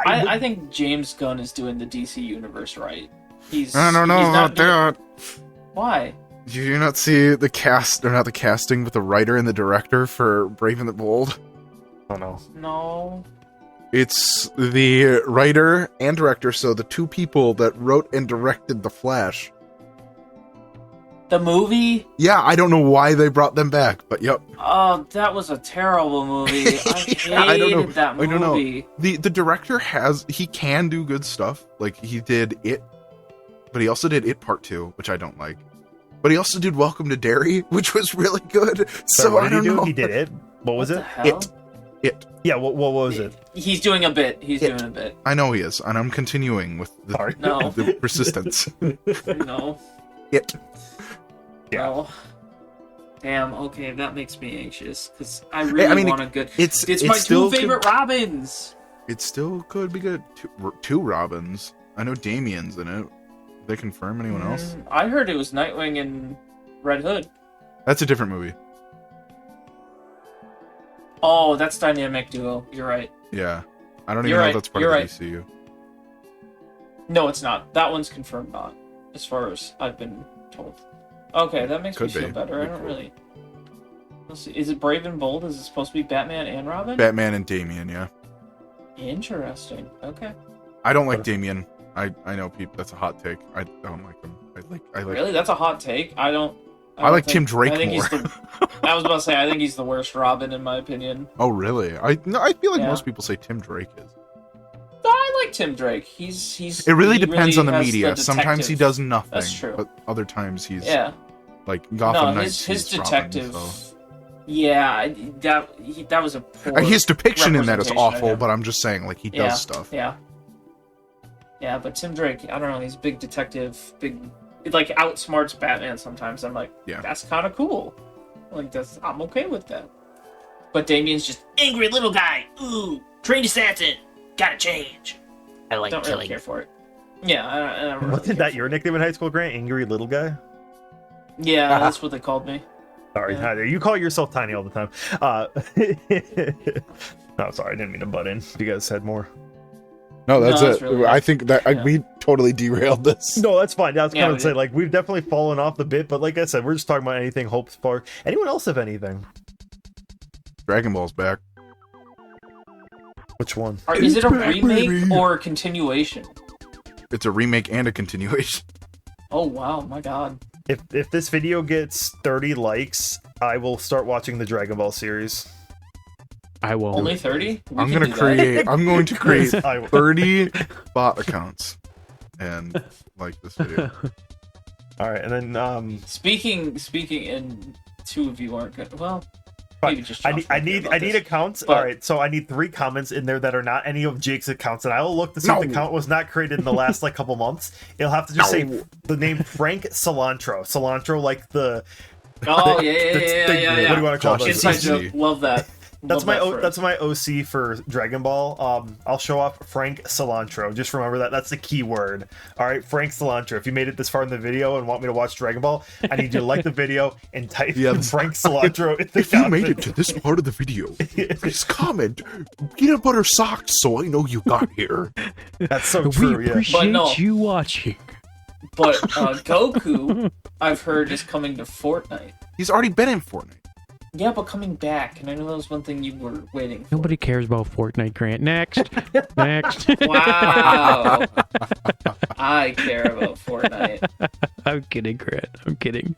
I think James Gunn is doing the DC universe right. I don't know he's not about that. Why? Did you not see the cast, or not the casting, but the writer and the director for Brave and the Bold? I don't know. No. It's the writer and director, so the two people that wrote and directed The Flash. The movie? Yeah, I don't know why they brought them back, but yep. Oh, that was a terrible movie. I hated I don't know. that movie. I don't know. The director he can do good stuff. Like, he did It, but he also did It Part 2, which I don't like. But he also did Welcome to Derry, which was really good. So what I did don't he do? know. He did it. What was What it? the hell? It. Yeah. What was it? He's doing a bit. He's It. doing a bit. I know he is, and I'm continuing with the, Sorry. No. the persistence. No. It. Yeah. No. Damn, okay, that makes me anxious. Because I really want a good... It's my still two favorite Robins! It still could be good. Two Robins. I know Damien's in it. They confirm anyone else? I heard it was Nightwing and Red Hood. That's a different movie. Oh, that's Dynamic Duo. You're right. Yeah. I don't even You're know right, if that's part you're of right. the DCU. No, it's not. That one's confirmed not, as far as I've been told. Okay, that makes Could me feel be. better. I Be don't cool. really... Let's see. Is it Brave and Bold? Is it supposed to be Batman and Robin? Batman and Damien, yeah. Interesting. Okay. I don't like Damien. I know people. That's a hot take. I don't like him. I like. Really? That's a hot take. I don't like think- Tim Drake I think more. He's I was about to say, I think he's the worst Robin, in my opinion. Oh really? I feel like Yeah. most people say Tim Drake is. I like Tim Drake. He's It really he depends on the has media. Sometimes he detective- does nothing. That's true. But other times he's Yeah. like Gotham No, Knights. his he's detective. Robin, so. Yeah, that was a poor. His depiction in that is representation of awful, him. but I'm just saying, like, he Yeah, does stuff. Yeah. Yeah, but Tim Drake, I don't know. He's a big detective. It like outsmarts Batman sometimes. I'm like, Yeah. that's kind of cool. Like I'm okay with that. But Damien's just angry little guy. Ooh, trained assassin. Gotta change. I like Don't really killing. care for it. Yeah, I don't really Wasn't care that for your it. nickname in high school, Grant? Angry little guy? Yeah, that's what they called me. Sorry, Yeah. you call yourself tiny all the time. No, sorry, I didn't mean to butt in. You guys had more. No, that's No, it's it. really I good. think that Yeah. we totally derailed this. No, that's fine. I was Yeah, going we to say, did. like, we've definitely fallen off the bit, but like I said, we're just talking about anything Hope Spark. Anyone else have anything? Dragon Ball's back. Which one? Is it a It's back, remake baby. or a continuation? It's a remake and a continuation. Oh wow, my god. If this video gets 30 likes, I will start watching the Dragon Ball series. I won't. Only 30? I'm going to create I will. 30 bot accounts and like this video. All right, and then Speaking, and two of you aren't good. Well, Fine. maybe just I Josh need I won't care need about I need this. accounts. But- All right, so I need 3 comments in there that are not any of Jake's accounts, and I will look to see if the No. account was not created in the last like couple months. It'll have to just say the name Frank Cilantro. Cilantro, like the Oh yeah, the- what do you want to call Josh those? is Inside easy. joke. Love that. That's Love my that phrase. that's my OC for Dragon Ball. I'll show off Frank Cilantro. Just remember that that's the key word. All right, Frank Cilantro. If you made it this far in the video and want me to watch Dragon Ball, I need you to like the video and type Yeah, in Frank Cilantro. in the If you made it comments. to this part of the video, please comment peanut butter socks so I know you got here. That's so We true. Yeah. appreciate But no. you watching. But Goku, I've heard, is coming to Fortnite. He's already been in Fortnite. Yeah, but coming back, and I know that was one thing you were waiting for. Nobody cares about Fortnite, Grant. Next. Next. Wow. I care about Fortnite. I'm kidding, Grant. I'm kidding.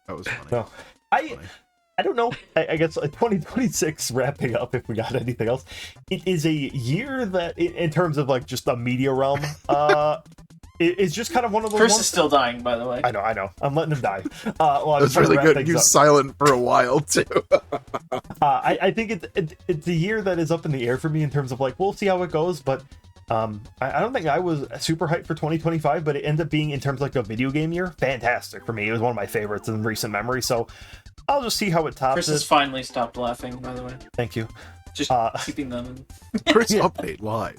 That was funny. No. I don't know. I guess 2026 wrapping up. If we got anything else, it is a year that, in terms of like just the media realm, it's just kind of one of those. Chris ones- is still dying, by the way. I know. I'm letting him die. Well, I'm That's trying to really wrap good. things He was up. silent for a while too. I think it's a year that is up in the air for me in terms of like we'll see how it goes, but I don't think I was super hyped for 2025, but it ended up being in terms of like a video game year, fantastic for me. It was one of my favorites in recent memory, so I'll just see how it tops Chris it. has finally stopped laughing, by the way. Thank you. Just Uh, keeping them. Chris Yeah. update live.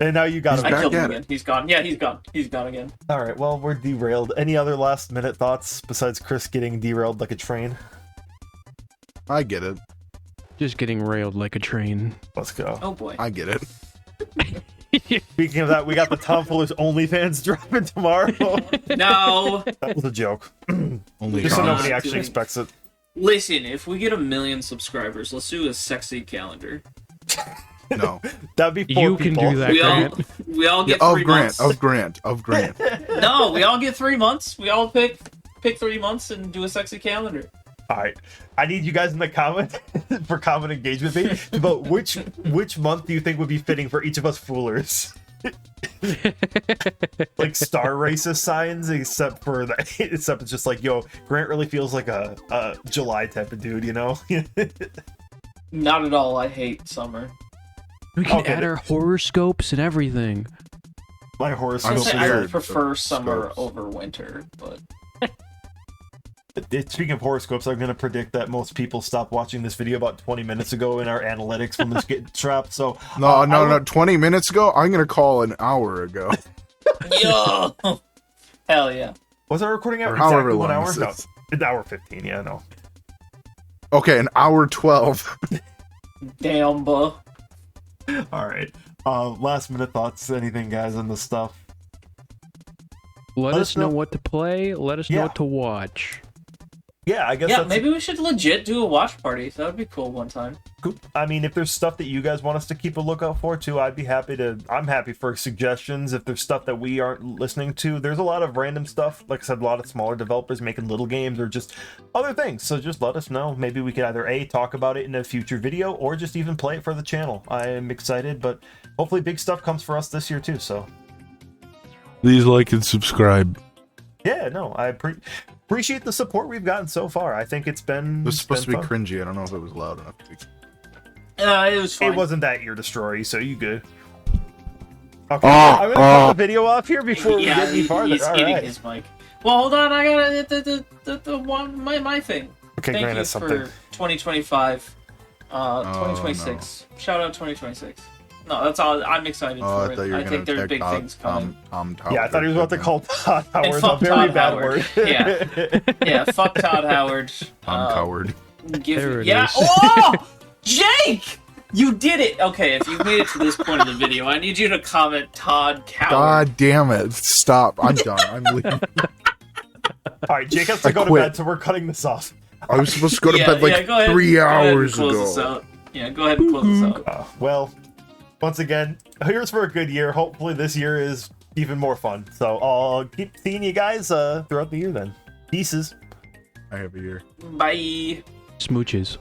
And now you got He's him. back I killed him at again. He's gone. Yeah, he's gone. He's gone again. All right, well, we're derailed. Any other last minute thoughts besides Chris getting derailed like a train? I get it. Just getting railed like a train. Let's go. Oh boy. I get it. Speaking of that, we got the Tom Fuller's OnlyFans dropping tomorrow. No. That was a joke. Only Just so Tom. nobody actually expects it. Listen, if we get 1 million subscribers, let's do a sexy calendar. No. That'd be 4 You people. can do that, Grant. We all get Of 3 Grant. months. Of Grant. No, we all get 3 months. We all pick 3 months and do a sexy calendar. All right, I need you guys in the comment for comment engagement page about which month do you think would be fitting for each of us foolers. Like star racist signs, except for that. Except it's just like, yo, Grant really feels like a July type of dude, you know? Not at all. I hate summer. We can Okay. add our horoscopes and everything. My horoscope. I'm I scared prefer of summer scopes. over winter, but Speaking of horoscopes, I'm gonna predict that most people stopped watching this video about 20 minutes ago in our analytics when this gets trapped. So No. 20 minutes ago? I'm going to call an hour ago. yo, hell yeah. Was I recording out Or however exactly 1 long hour? this No, is. an hour 15. Yeah, no. Okay, an hour 12. Damn, buh. All right. Last minute thoughts. Anything, guys, on the stuff? Let us know what to play. Let us know Yeah. what to watch. Yeah, I guess. Yeah, that's maybe we should legit do a watch party. That would be cool one time. Cool. I mean, if there's stuff that you guys want us to keep a lookout for too, I'd be happy to. I'm happy for suggestions. If there's stuff that we aren't listening to, there's a lot of random stuff. Like I said, a lot of smaller developers making little games or just other things. So just let us know. Maybe we could either talk about it in a future video or just even play it for the channel. I am excited, but hopefully big stuff comes for us this year too. So Please like and subscribe. yeah, no, I appreciate the support we've gotten so far. I think it's been. It was supposed to be fun. cringy. I don't know if it was loud enough. It was fine. It wasn't that ear destroy, so you good. Okay, I'm gonna cut the video off here before we get any farther. He's All hitting right. his mic. Well, hold on. I gotta the one my thing. Okay, Thank Grant you has something. for 2025. 2026. Shout out 2026. No, that's all. I'm excited Oh, for I thought it. you were I going think to there's big things coming. Tom Yeah, I thought he was about to call Todd Howard a fuck very Todd bad Howard. word. Yeah. Yeah, fuck Todd Howard. Tom Coward. There it yeah. is. Oh, Jake, you did it. Okay, if you've made it to this point of the video, I need you to comment Todd Coward. God damn it. Stop. I'm done. I'm leaving. All right, Jake has to I go to quit. bed, so we're cutting this off. I was supposed to go to Yeah, bed like yeah, go ahead. 3 Go ahead and hours close this ago. out. Yeah, go ahead and close this out. Well, once again, here's for a good year. Hopefully this year is even more fun. So I'll keep seeing you guys throughout the year then. Pieces. I have a year. Bye. Smooches.